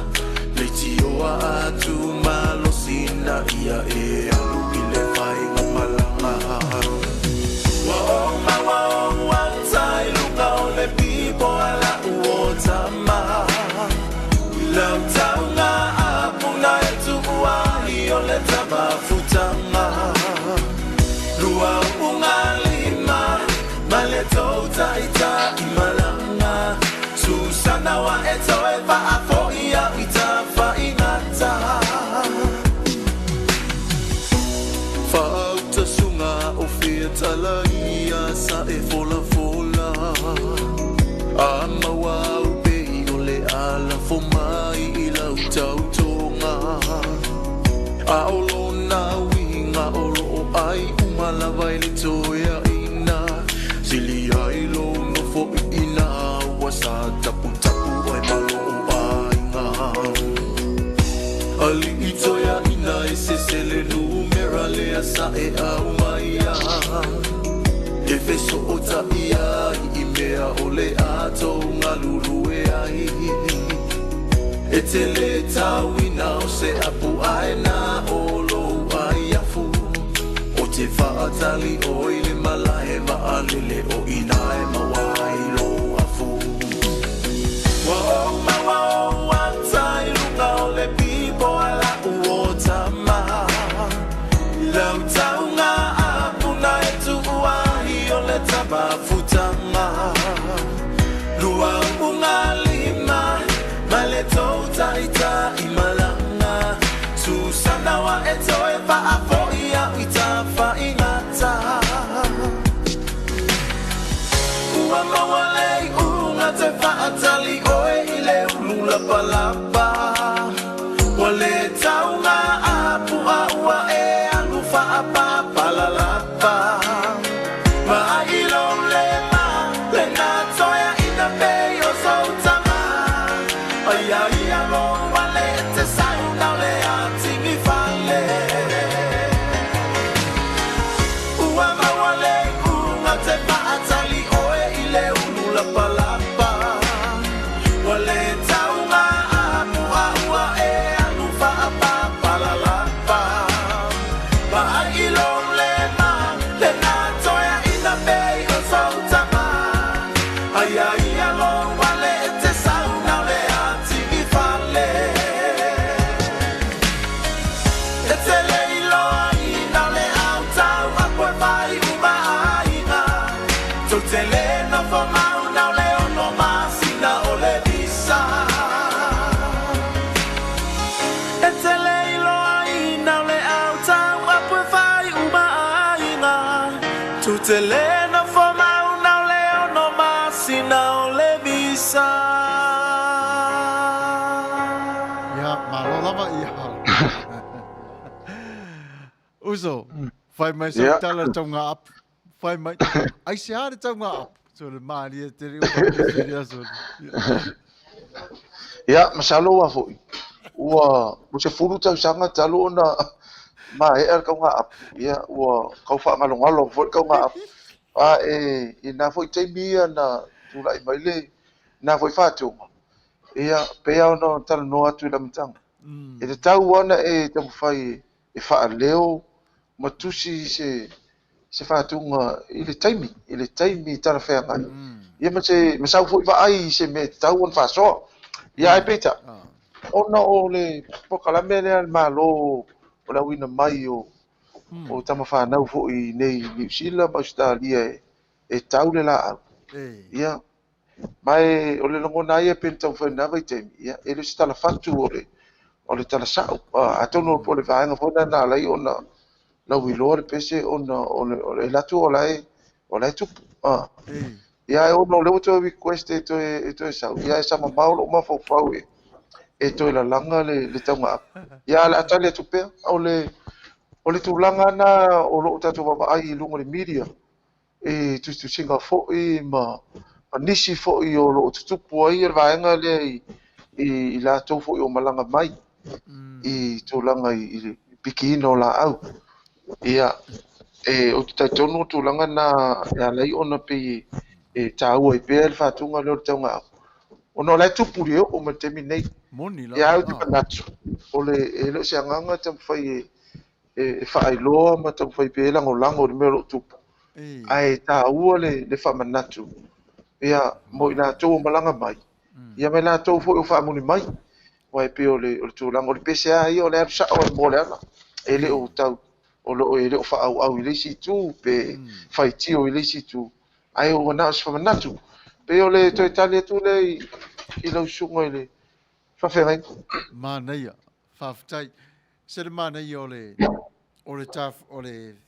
Leitio wa atu malo sina ia e alu ile fai ngamalanga Wa tai luka ole pipo ala uotama Lau taunga apuna etu uahi ole tamafutama Lua ungalima Maleto taita imalanga Susana wa eto eva afo ia itafa inata Fauta sunga ofietala ia sa e fola Ama wa ube ole ala fomai ila utautonga Aolo na winga olo ai umala vaile toya Sili ailo no fo ina wasa tapu ai malo ainga Ali itoya ina esesele numera le asa e aumaya Efeso ota ia imea ole ato ngalulu e ai Etele tawina ose apu aena olo aiafu Te whaatali o ile malahe maalele o inae mawailo afu Wa watai lunga ole pipo ala uotama Lau taunga apuna etu uahi ole tabafutama Lua ungalima maleto taita imalanga Susana wa eto eva afo ia itafa ingata Ua mawalei unga te faatali oe ile ulula palapa Ia ia lo wale te sauna le atingi fale Ua mawale unga te paatali oe ile ulula palapa Wale taunga apua ua e anu faapa palalapa Pa'a ilo le ma le na toya ina bei o sautama Ia ia lo wale te sauna le atingi fale E te leilo ina le autau a koe vai uma aina Tau te le no fo mauna le ono masina o le visa E te leilo ina le autau a koe vai uma aina Tau te le no fo mauna le ono masina o le visa Ia, malo lava ia. Uso, fai mai sa Yeah. tala tau ngā apu. Fai mai, ai se hare tau ngā apu. So le maari e te reo pa te whiria so. Ia, masalo wa foi. Ua, mo se furu tau sanga talo ona ma e er kau ngā apu. Ia, ua, kau wha ngalong foi kau ngā apu. E nā foi teimia na tūlai mai le, nā foi whātunga. Ia, pea ona tala no atu i lamitanga. E te tau ana e tamu whai e wha leo, matusi se whātunga i le taimi tala whea ngai. Ia ma sau foi wa ai se me te tau on whasoa. Ia e peta. Ona o le pokalame lea malo o la wina mai o tama whanau fo i nei New Zealand ma Australia e tau le la au. Ia, mai o le longo nai e pen tau whanau i teimi. Ia, e le stala fatu o le tala sau. A tono po le vaenga fona na lai ona la wilo le pese ona o le latu o lai tupu. Ia e ono leo to request e to sau. Ia e sama maulo ma fo fau e to la langa le taunga. Ia la atale tu pe o le tūlanga na o lo tatu wa ai i lunga le media e tu singa fo i ma nisi fo i o lo tupu ai e vaenga le i la tau fo i o malanga mai i tūlanga i pikino la au ia e o tai tonu tūlanga na ia lei ona pe e tāua i pēr whātunga leo taunga ono lai tupu reo o ma temi nei ia au te panatu o le e leo se anganga tam whai e whaailoa ma tau whai pē lango le mero tupu. Ai tā ua le whamanatu. Ia mo i nā tōu malanga mai. Ia me nā tōu fo i o whaamuni mai. Wai pē o le tūlanga o le PCA i o le arsa o le mōle ana. E le o tau o lo e le o whaau au i leisi tū pē whai tio i leisi tū. Ai o wana o se whamanatu. Pē o le toi tali atu le i lau sunga i le whawhengai. Manuia, whawhitai. Sere manuia o le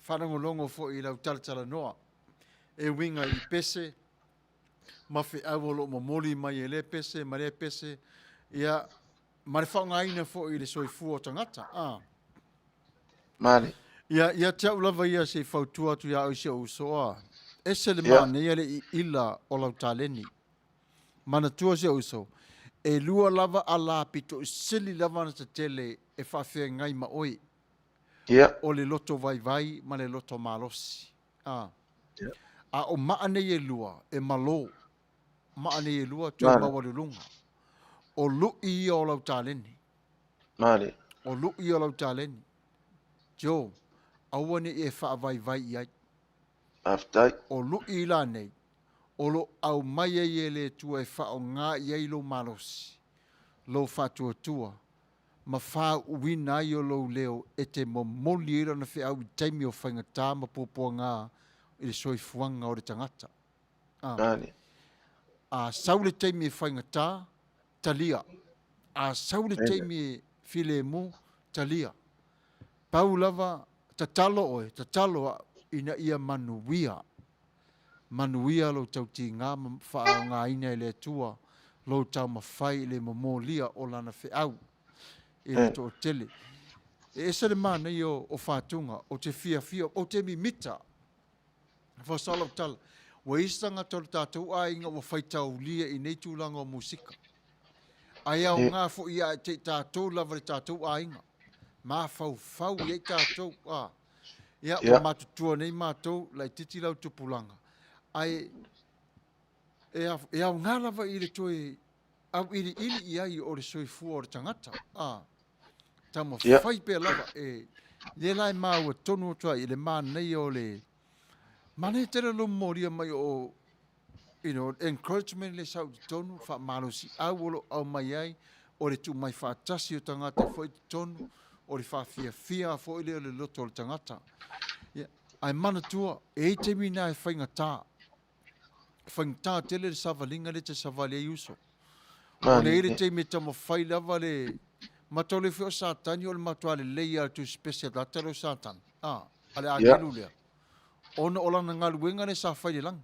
whanangolongo fo i lau talatala noa. E winga i pese, mawhi au lo mamoli mai e le pese, ma le pese, ia, ma le whaungaina fo i le soifu o tangata. Mane. Ia tau lava ia se whautua atu ia au se usoa. E se le manuia le i ila o lau taleni. Mana tua se uso. E lua lava ala pito sili lava na te tele e whawhia ngai ma oi. O le loto vai ma le loto malosi. A o maane e lua e malo. Maane e lua tui mawalulunga. O lui ia o lau tāleni. Mane. O lui ia o lau tāleni. Jo, awane e whaavai iai. Aftai. O lui la nei. O lo au mai e le tua e whao ngā iai lo malosi. Lo whatua tua. Ma wha uwina i o lo leo e te momoli ira na whi au i teimi o whaingatā ma pōpua ngā i le soifuanga o le tangata. A saule teimi e whaingatā, talia. A saule teimi e while mu, talia. Pau lava, tatalo ina ia manuia. Manuia lo tau ti ngā wha ngā ina i le tua, lo tau mawhai le momolia o lana whi au. I le to tele. E esa le mana i o whātunga, o te fia, o te mimita. Whasalo tala. Wa isanga tolu tātou a inga wa whaitau lia i nei tūlanga o musika. Ai au ngā fo ia te tātou lava le tātou ainga. Mā fau ia tātou. Ia o matutua nei mātou lai titi lau tupulanga. Ai e au ngā lava i le toi au ili i o le soifua o le tangata. Tamo fai pe lava le lai māua tonu o tua i le mā nei o le mane tere lo moria mai o encouragement le sau tonu fa malosi au mai ai o le tu mai fa tasi o tangata foi tonu o le fa fia foi le loto o le tangata. Ai mana tua e te mina e fainga tele le savalinga le te savali ai uso. O le ere te me tamo fai lava le matole fio satani o le matuale leia tu special datalo satan. Ale agelu lea. Ona ola na ngaluenga le sa fai le lang.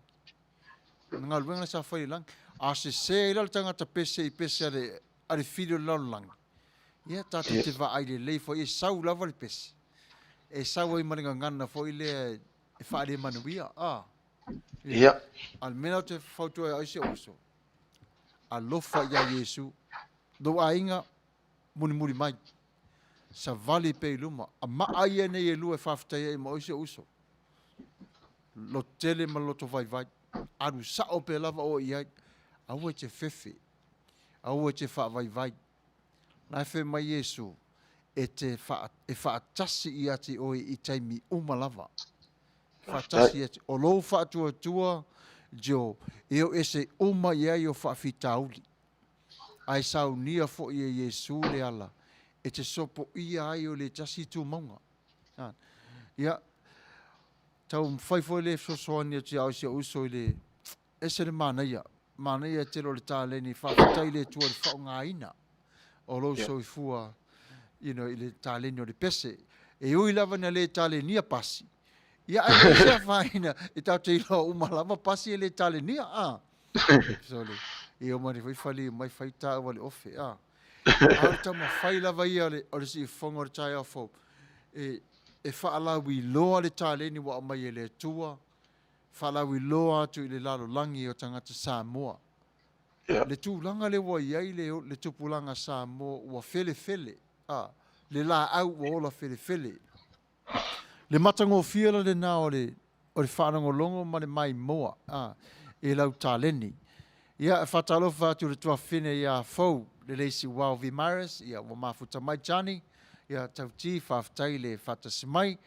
Ngaluenga le sa fai le lang. A se ila le tangata pese ale filio lang. Ia tata te va ai le lei fo e sau lava le pese. E sau ai maringa ngana fo ile e fa le manuia. Ia. Al mena te fautu ai se oso. Alofa ia Yesu. Do ainga muri mai. Sa vale pe luma. A ma ai ne e lua faftai e mo se uso. Lo tele ma loto vai. Aru sa o pe lava o ia. Au e te fefe. Au e te fa vai. Na fe mai Yesu. E fa tasi ia te oi i taimi uma lava. Fa tasi ia te. O lo fa tua jo. Eo ese uma ia i o fa fitauli. Ai sau nia fo ia Yesu le ala. E te sopo ia ai o le tasi tu maunga. Ia. Tau mwhai fo le sosoania te au se uso i le. Ese le Manuia. Manuia te lo le tāleni. Whawhatai le tua le whaunga ina. O lo so i fua. I le tāleni o le pese. E ui lava na le tālenia pasi. Ia ai le sea whaina. E tau te ilo umalama pasi e le tālenia. Sole. E o mani whaifali mai whaita wale ofe. Au tama whai lava ia o le si whongo le tai au fo. E whaalawi loa le tāleni wa o mai e le tua. Whaalawi loa atu i le lalo langi o tangata Samoa. Le tūlanga le wa iai le tupulanga Samoa wa fele. Le la au wa ola fele. Le matango fiela le na o le whanango longo ma le mai moa. E lau tāleni. Ia whatalo whatu le tua whine ia fau le leisi wau vi maris. Ia wa mafuta mai jani. Ia tauti whaftai le whatasimai.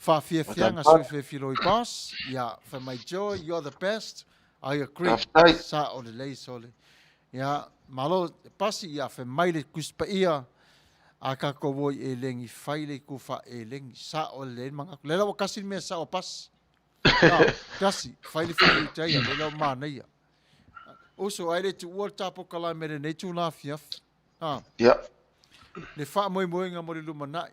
Whawhiawhianga suife filoi boss. Ia whamai joy, you're the best. I agree. Sa o le leisi ole. Ia malo pasi ia whamai le kuspa ia. A kako woi e lengi whaile kufa e lengi. Sa o le manga. Lela wa kasi mea sa o pas. Kasi, whaile utaia. Lela o Manuia. Oso aile tu ua tapo kalai mere nei tu la fiaf. Le wha moinga mo le lumanai.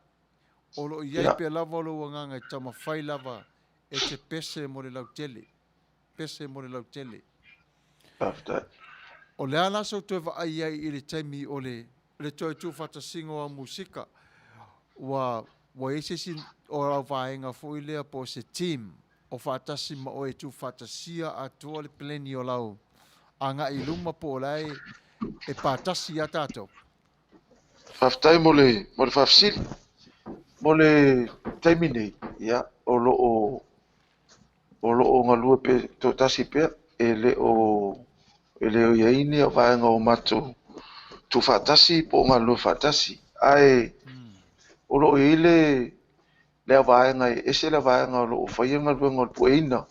O lo iai pe lava lo wanganga i tama whai lava e te pese mo le lautele. O le ala so tu eva ai i le taimi o le toi tu fata singo a musika. Wa ese sin o rau vaenga fo i lea po se team. O fatasi ma o e tu fata sia a tua le pleni o lau. Anga i luma po lai e patasi a tātou. Whaftai mo le whafsil. Mo le taimi nei. Ia. O lo o ngalua pe to tasi pe. E le o iaini o vaenga o matu. Tu fatasi po ngalua fatasi. Ai. O lo ile le vaenga ese le vaenga o lo whaia ngalua ngal pueina.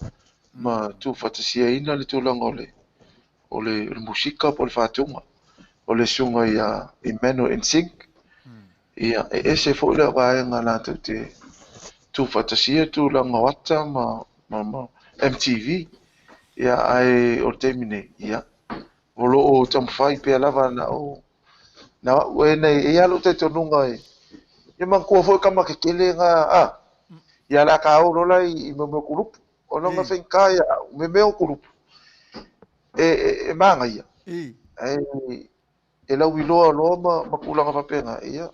Ma tu fatasi ina le tūlanga o le musika po le whātunga. O le sunga ia Emmanuel and Sink. Ia ese fo le vaenga la te tu fatasia tu langa wata ma MTV. Ia ai o temine ia. Volo o tamwhai pe lava na o. Na wena ia lo te tonunga e. Ia man kua fo kama ke kele nga ia la ka o lola I me kulupu. O nonga whenkai me meo kulupu. E manga ia. E lau iloa loa ma kulanga papenga ia.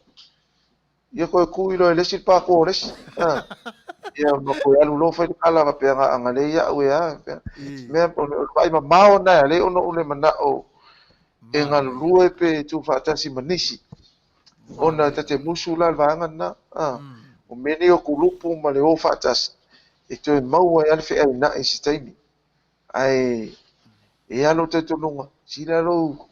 Ia koe ku ilo e lesi pa ko lesi. Ia ma koe alu lo fai kala papenga angale ia ue a. Mea ai ma mao na le ono ule mana o e ngalulue pe tu fatasi manisi ona tate musu la vanga na o meni o kulupu ma le o fatasi e to mau ai alfe ai na i sitaimi ai e alo te tonunga sila lo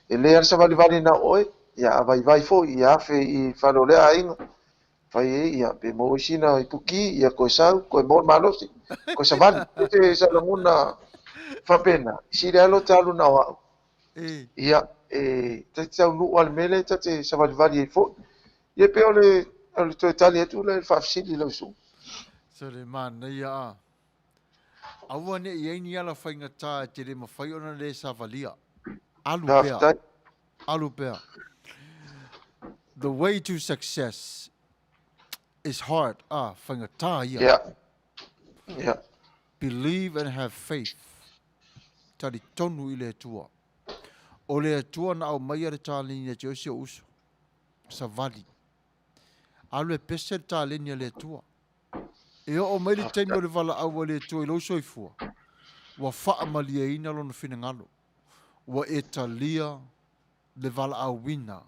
e le arsa vali na oe ia vai fo ia fe i falole ainga fai e ia pe mo sina i puki ia ko sau ko mo malosi ko savali te sa longuna fa pena sila lo talu na wa ia te tau nu al mele te savali fo ia pe ole to tali tu le fa sili lo su so le man ia aua ne ia ni ala fainga ta te le mawhai ona le savalia alu pea the way to success is hard fainga ta ia yeah believe and have faith tali tonu i le tua o le tua na au mai are tālini te osi o uso savali alu e pese tālini le tua e o mai le taimi o le vala au le tua i lo soifua wa faa malia ina lona fina ngalo wa e talia le vala au wina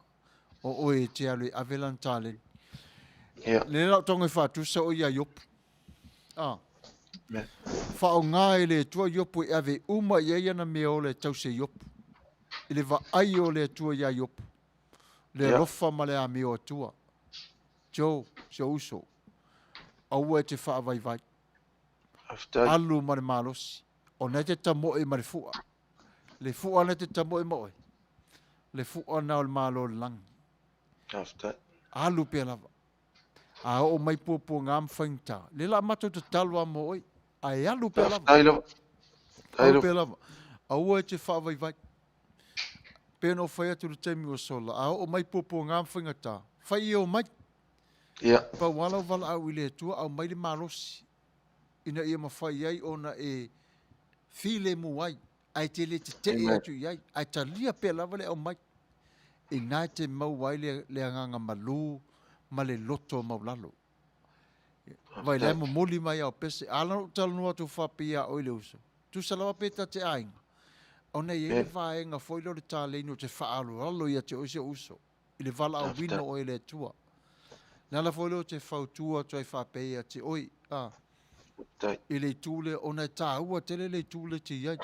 o e te alu e avelan tālini le lau tonga i whātusa o ia yopu whao ngā e le tua yopu e ave uma i eia na mea o le tause yopu i le va ai o le tua ia yopu le rofa ma le a mea o tua Joe se uso au e te wha vai vai alu ma le malosi o ne te tamo e ma le fua ne te tamo e moe le fua na o le malo le langi alu pe lava a o mai popo ngam fainta le la mato te talwa moe ai alu pe lava alu pe lava au e te wha vai vai peno fai atu te mi o sola a o mai popo ngam faingata fai o mai pa wala wala au ile tua au mai le malosi ina ia mawhai ai ona e file mu ai ai te le te atu ai ai talia pe lava le au mai e nai te mau ai le anganga malu ma le loto maulalo vai le mo moli mai au pese ala tal no atu fapia o ile uso tu salawa peta te ainga ona ye le vaenga foi lo le tale no te faalu allo ia te uso ile vala au wino o ile tua nala foi lo te fautua toi fapea te oi ile tule ona ta ua tele le tule te ia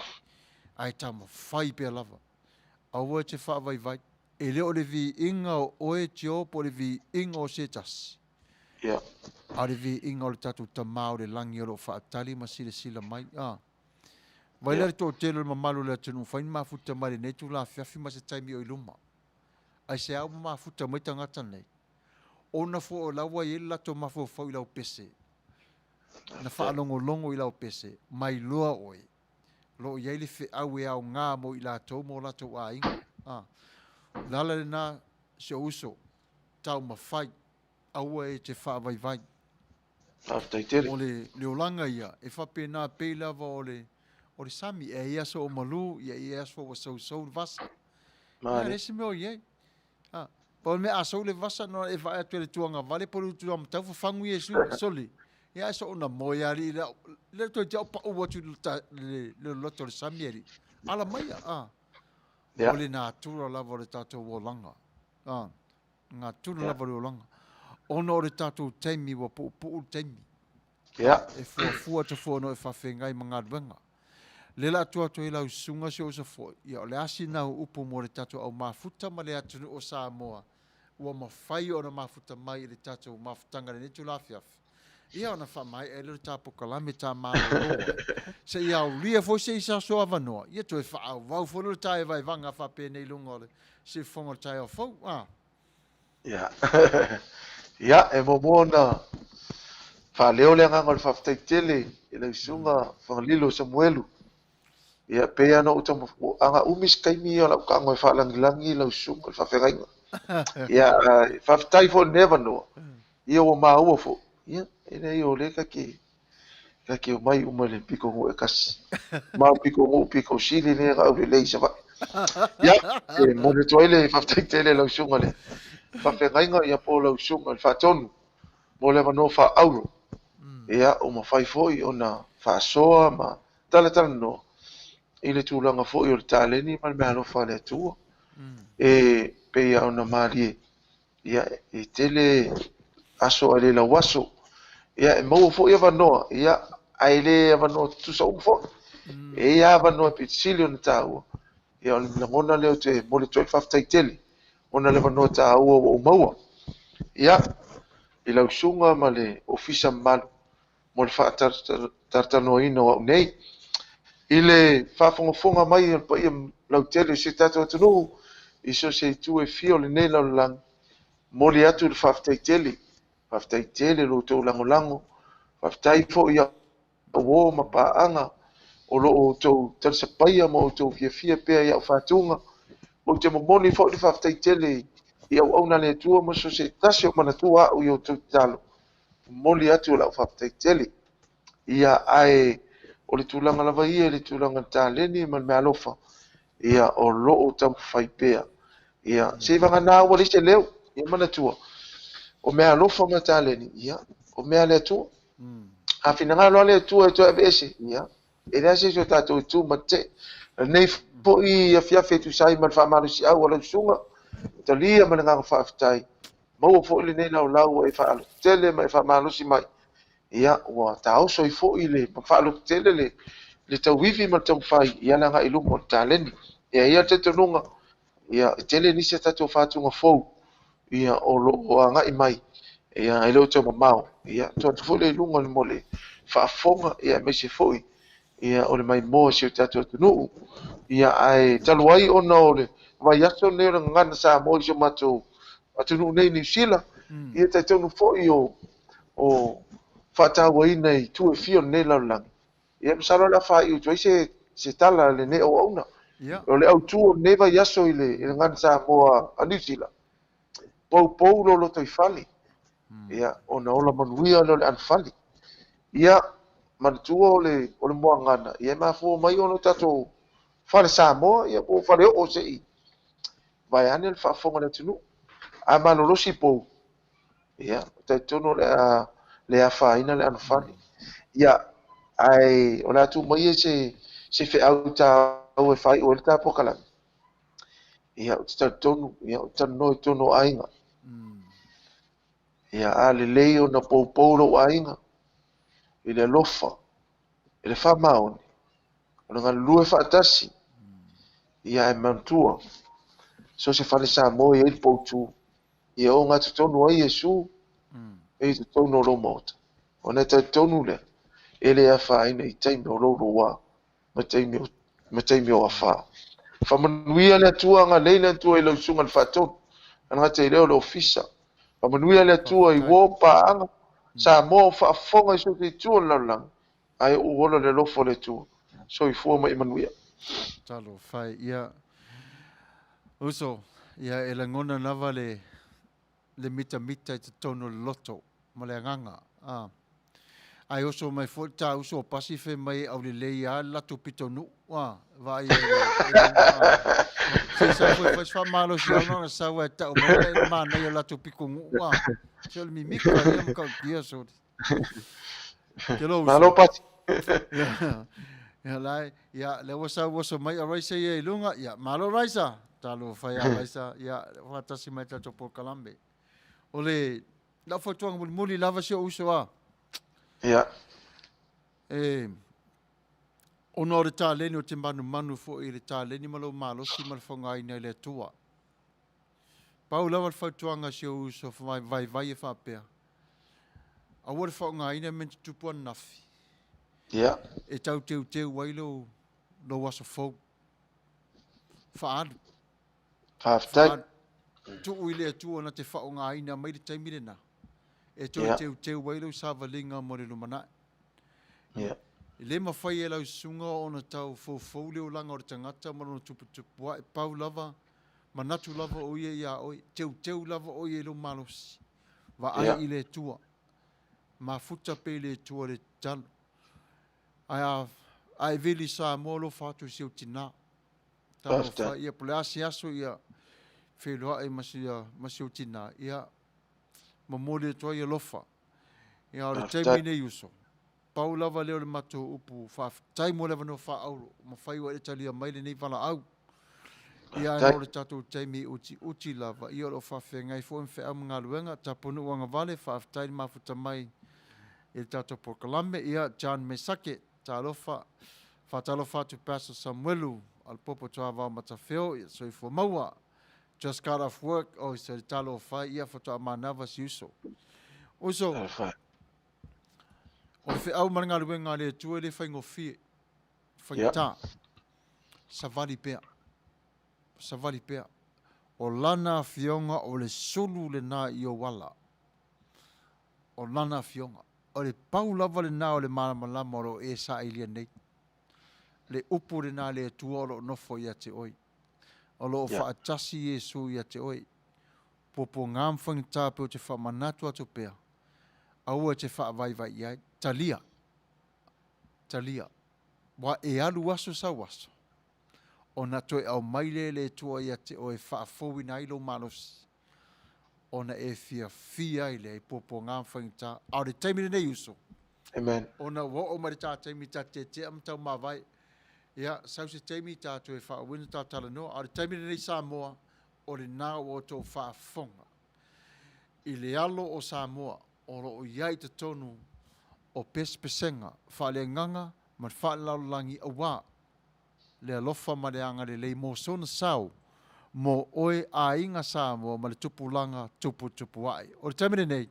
ai tamo fai pe lava au te fa vai vai ele o le vi inga o e te o po le vi inga o setas a le vi inga o le tatu tamau le langi o lo fa atali ma sila mai vai le to tele ma malu le tunu fain ma futa mai ne tu la fiafi ma se taimi o iluma ai se au ma futa mai tangata nei ona fo o lawa i la to ma fo fo i lau pese na fa longo i lau pese mai loa oi lo i le fe au e au ngā mo i la to mo la to a inga lala le na se uso tau ma fai au e te fa vai vai o le olanga ia e fa pe na pe lava o le sami e ia so o malu ia so o so vasa ma resi me o ye po me aso le vasa no e va atu le tuanga vale po tu am tau fangu yesu soli ia so na moya le to ja pa o tu le loto le sami ala mai o le na tura lava le tato wolanga nga tura lava le wolanga ono le tato temi wa po temi e fua te fua no e fa fengai manga benga le la tua to ila usunga se o se fo ia le asina upo mo le tato au mafuta ma le atu o Samoa ua mawhai o na mafuta mai le tato mafutanga le netu lafiaf ia ona fa mai e le tapo kalame ta malo se ia o lia fo se isa so avanoa ia to e fa au vau fo le tai vai vanga fa pe nei lungo le se fonga tai o fo ia e momona fa leo le ngangol fa tele ele sunga Fagalio Samuelo ia pe ana o tamo anga umis kaimi o la kango fa langi la sunga fa ferainga ia fa tai fo never no ia o ma o fo ia ene o le ka ke o mai uma le piko o kas ma piko sili ne ga o le sa ia e mo le toile fa tele la sunga le fa ferainga ia po la sunga fa tonu mo le no fa auro ia o ma fai foi ona fa soa ma tala no ile tulanga foi o taleni mal me alo fa le tu pe ia ona mari ia e tele aso ale la waso ia e mau fo ia vanoa ia ai le vanoa tu sa fo e ia vanoa pe silio na tau ia le ngona le te mole toi faftai tele ona le vanoa tau o maua ia i lau sunga ma le ofisa malu mo le whaatartanoina o nei i le whafongafonga mai pa ia lau tele se tato atunu i so se tu e fio le nei lau lang mo le atu le whaftai tele lo tau lango whaftai fo ia o ma paanga o lo tau tarsa paia mo tau fia pea ia o whatunga o te momoni fo le whaftai tele ia o auna le tua mo so se tasi o manatua au i o tau talo moli atu la whaftai tele ia ai o le tūlanga lava ia le tūlanga tāleni man me alofa ia o loo tau whaipea ia se vanga nā ua lise leo ia manatua o me alofa ma tāleni ia o mea le atua a finanga loa le atua e toa ese ia e rea se so tātou tu ma te nei po i a fiafe tu sai man whaamaru si au ala sunga talia man ngā whaftai mau fo le nei lau e whaalo tele mai whaamaru si mai ia ua taoso i fo'i le mafa'alotele le tauivi ma le taumafai ia laga i luma o le taleni ia te tonunga ia tele nisi tatou fātunga fou ia o lo'o aga'i mai ia i leo taumamao ia toatu fo'i le iluga le mo le fa'afoga ia maise fo'i ia o le maimoa sio tatou atunu'u ia ae talu ai ona o le vai aso nei o le gagana sa mo i so matou atunu'u nei niusila ia taitonu fo'i o whātāuaina i tu e fio nei laulangi. Ia msalo la wha i utoi se tala le ne o auna. O le au tu o neva yaso i le ngana sa moa a New Zealand. Pou lo loto i fali. Ia o na ola manuia lo le anfali. Ia manatua o le moa ngana. Ia mafua mai ono tato fale sa moa. Ia po fale o se i. Vai ane le whaafonga le tunu. A malolosi pou. Ia taitono le afaina le anfani ia ai ona tu mai se fe auta o e fai o le tapo kala ia o tonu ia o tono ainga ia ale leo na popolo ainga i le lofa i le famaoni ona nga lue fatasi ia e mantua so se fale sa mo i le poutu ia o nga tonu ai Yesu e te tono lo mota. Ona te tonu le, ele a whaina i teimi o loro wā, ma teimi o a whā. Whamanuia le atua ngā leila atua i lau sunga le whātonu, anga te leo le ofisa. Whamanuia le atua i wō pāanga, sa mō whaafonga i so te tua laulang, ai uola le lofo le tua. So i fua ma i manuia. Talo, whai, ia, uso, ia e la ngona nawa le mita i te tono loto, ma le anganga. Ai oso mai fo ta uso pasife mai au le leia lato pitonu. Vai se sa foi fa malo si ona sa wa ta o ma na lato pikongu. Se mi mika ia ka dia so. Que lo malo pati. Ya lai ya le was mai a raisa ia lunga ya malo raisa talo fai a raisa ya wata si mai tato por kalambe. Ole la foto ang muli lava si uso a. Ya. Ono le tāleni o te manu fo i le tāleni malo si malfonga ina le tua. Pau lawa le whautuanga si o uso vai e whapea. A wale whaunga ina men te tupua nafi. Ya. E tau teu wailo lo wasa fau. Whaadu. Whaftai. Tu uile tua na te whaunga ina mai le taimire na. E teu wailo sa valinga mo le lumana. Ya. Le mawhai e lau sunga o na tau fau leo langa o le tangata maro tupu wa e pau lava manatu lava o ia oi teu lava o ia lo malosi wa ai i le tua ma futa pe le tua le talo ai veli sa molo fatu siu tina talo fa ia pole aso ia Failua e masiu tina ia mamole tua ia lofa ia o le taimine yuso Pau lava leo le mato upu tai mo leva no fa au ma fai wa italia mai le nei vala au Ia no le tatu taimi uti lava. Ia lo whawhengai fo en whea mga luenga. Tapunu anga vale whawhtai mafuta mai. I tatu Pokalame. Ia John Mesake. Talofa. Whatalofa tu Pastor Samuelo. Al popo Tuavao Matafeo. Ia soi fo maua. Just got off work. O se talo whai. Ia whatu amanawa si uso. Uso. O le wheau maranga luenga le tua le whaingo fie. Whaingata. Savali pea. Savali pea. O lana fionga o le sulu le nā i o wala. O lana fionga. O le pau lava le nā o le malamalama o lo e sa ilia nei. Le upu le nā le tua o lo nofo ia te oi. O lo o whaatasi Yesu ia te oi. Popo ngām whangita pe o te whamanatu atu pea. Aua te whaavaivai iai. Talia. Talia. Wa e alu waso sa waso. O na toi au maile le tua ia te o e whaafowi na ilo malos. O na e fia ile e popo ngā whangita. Au de teimine nei uso. Amen. O na wo o mari tā teimi tā te amtau mawai. Ia, sau se teimi tā toi whaawina tā tala noa. Au de teimine nei Samoa. O le nā o tō whaafonga. I le alo o Samoa. O lo o iai te tonu. O pespesenga. Whaale nganga. Man whaalaulangi awa. Le alofa ma le anga le lei mo sona sau. Mo oe a inga Samoa ma le tupulanga tupu ai. O le tamine nei.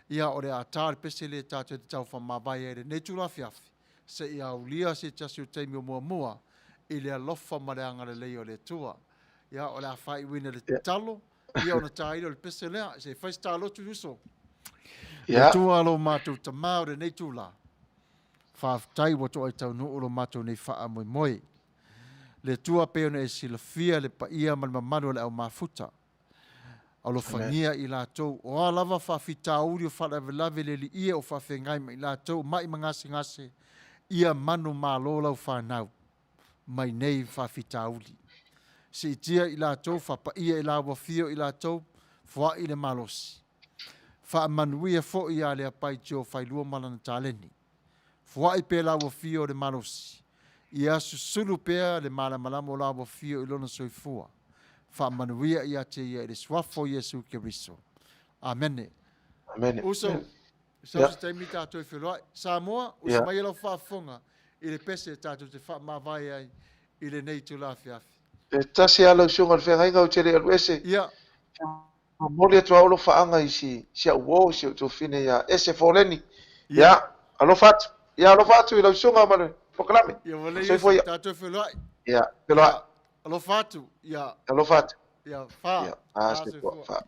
Ia o le atar pese le tātou te tau whamawai e le nei tula fiafi. Se ia ulia se tasi o teimi o mua. I le alofa ma le anga le lei o le tua. Ia o le awhai wina le talo. Ia o na tāiro le pese lea. Se whaisi tālo tu uso. Le tua alo mātou tamau le nei tula. Whaafitai wato ai tau nuu lo mātou nei wha moi. Le tua peo na e silafia le pa ia man mamano le au mafuta. Alo whangia i lātou. O a lava whawhita uri o whalavelave le li ia o whawhengai mai lātou. Mai ngase. Ia manu mālola o whanau. Mai nei whawhita uri. Si itia i lātou, whapa ia i la wafio i lātou. Fua i le malosi. Wha Manuia fo i a Leapai tio Failua malana tāleni. Fua i pe la wafio le malosi. Ia susulu pea le malamalamo la wafio i lona soifua. Wha Manuia i a te ia i le swafo Yesu Keriso. Amene. Amen. Uso, sa se taimi tātou i whiloi. Samoa, uso mai alo whaafonga i le pese tātou te wha mawai ai i le nei tu la fiafi. E tasi ala usunga le whengainga o tere alu ese. Ia. Mori atua olo whaanga i si a uo si o tō whine ia ese fōleni. Ia, alo fatu. Ia, alo fatu i la usunga manu. Pokalame. Ia wale i tātou i whiloi. Ia, whiloi. Alo fatu. Ia. Alo fatu. Ia, wha. Ia, aase kua, wha.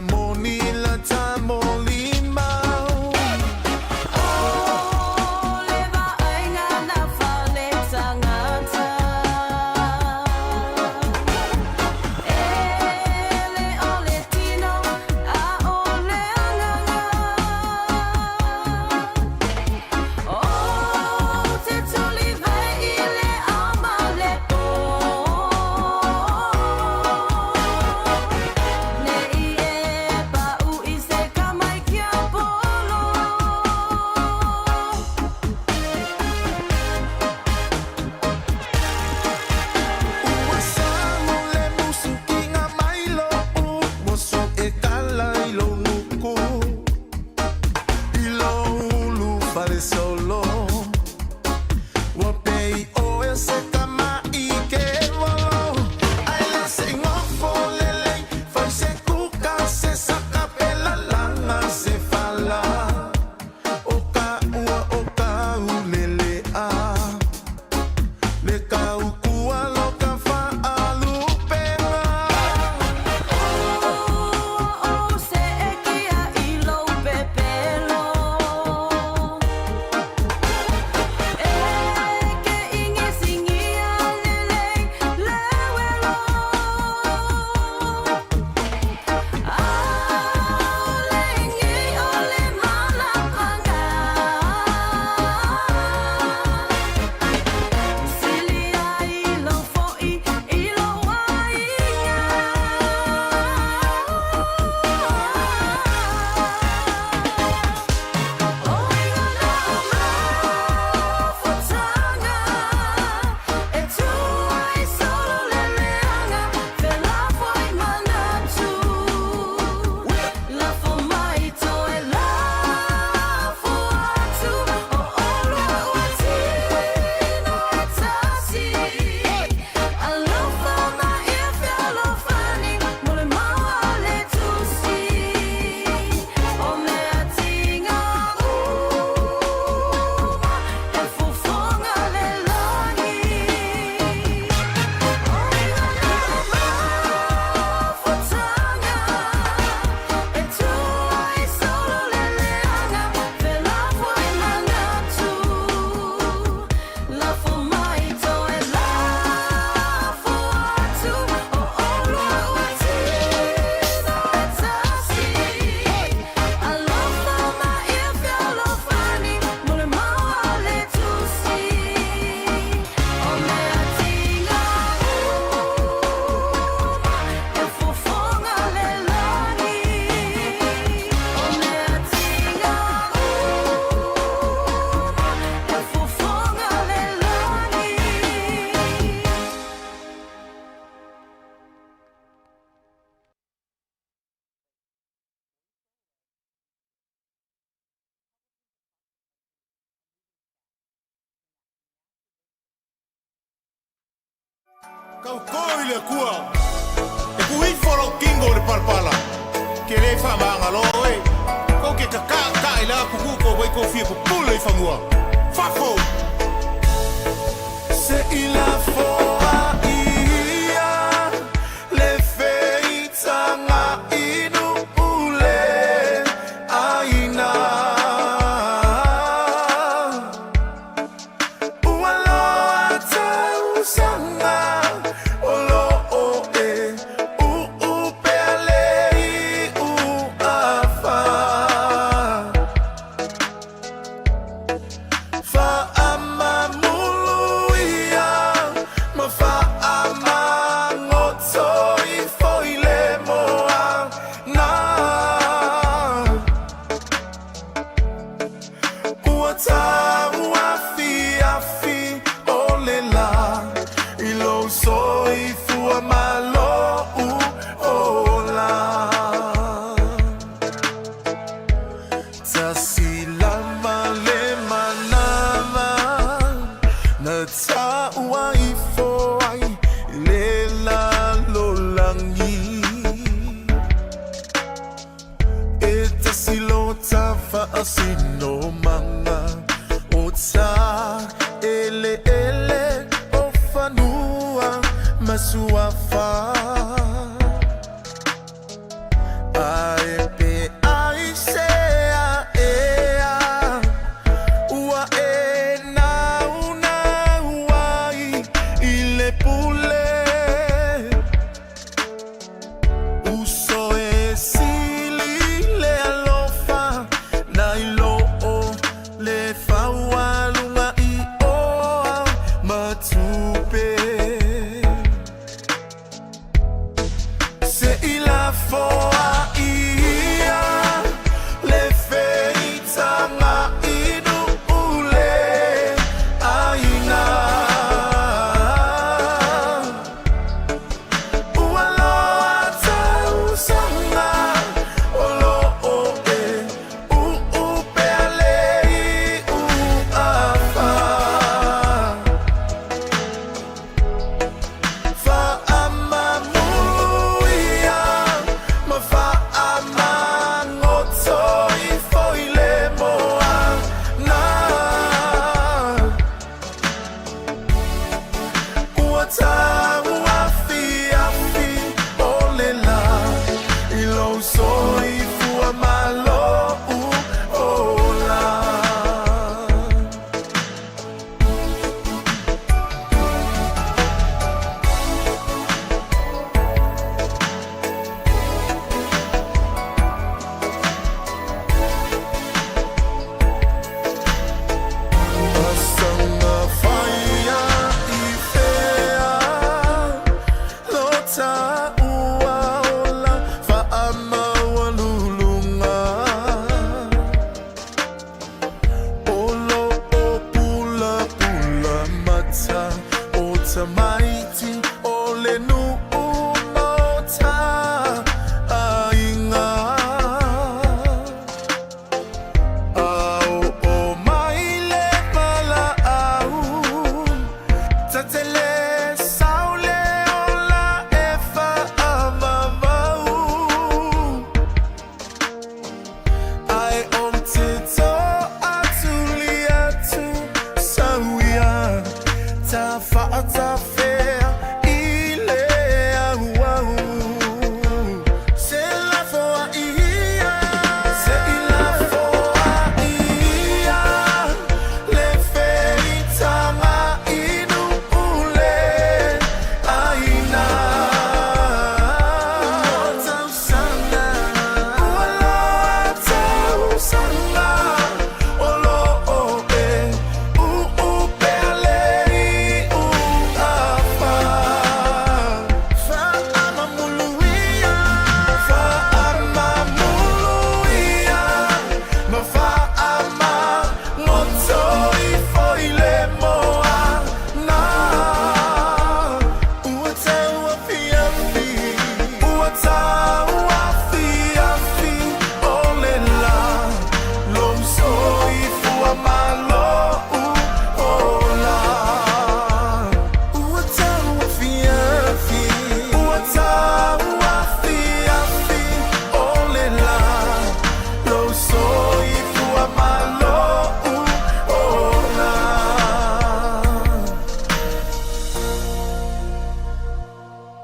Moni la ta molima Kau koi le kua. E kui folo kingo le palpala. Ke le fa mangalo e. Ko ke ka ila kuku ko wai ko fie ko pule famua. Fafo. Se ila foa ia le feitanga inu ule aina. Ualoa tau sanga olo o e upealei uafa. Fa'ama muluia ma fa'ama ngotoi foile moa na uata uafi afi olela ilo soi fua malo u ola tasila male manama na taua i foai le lalolangi e tasilo tafa asino ma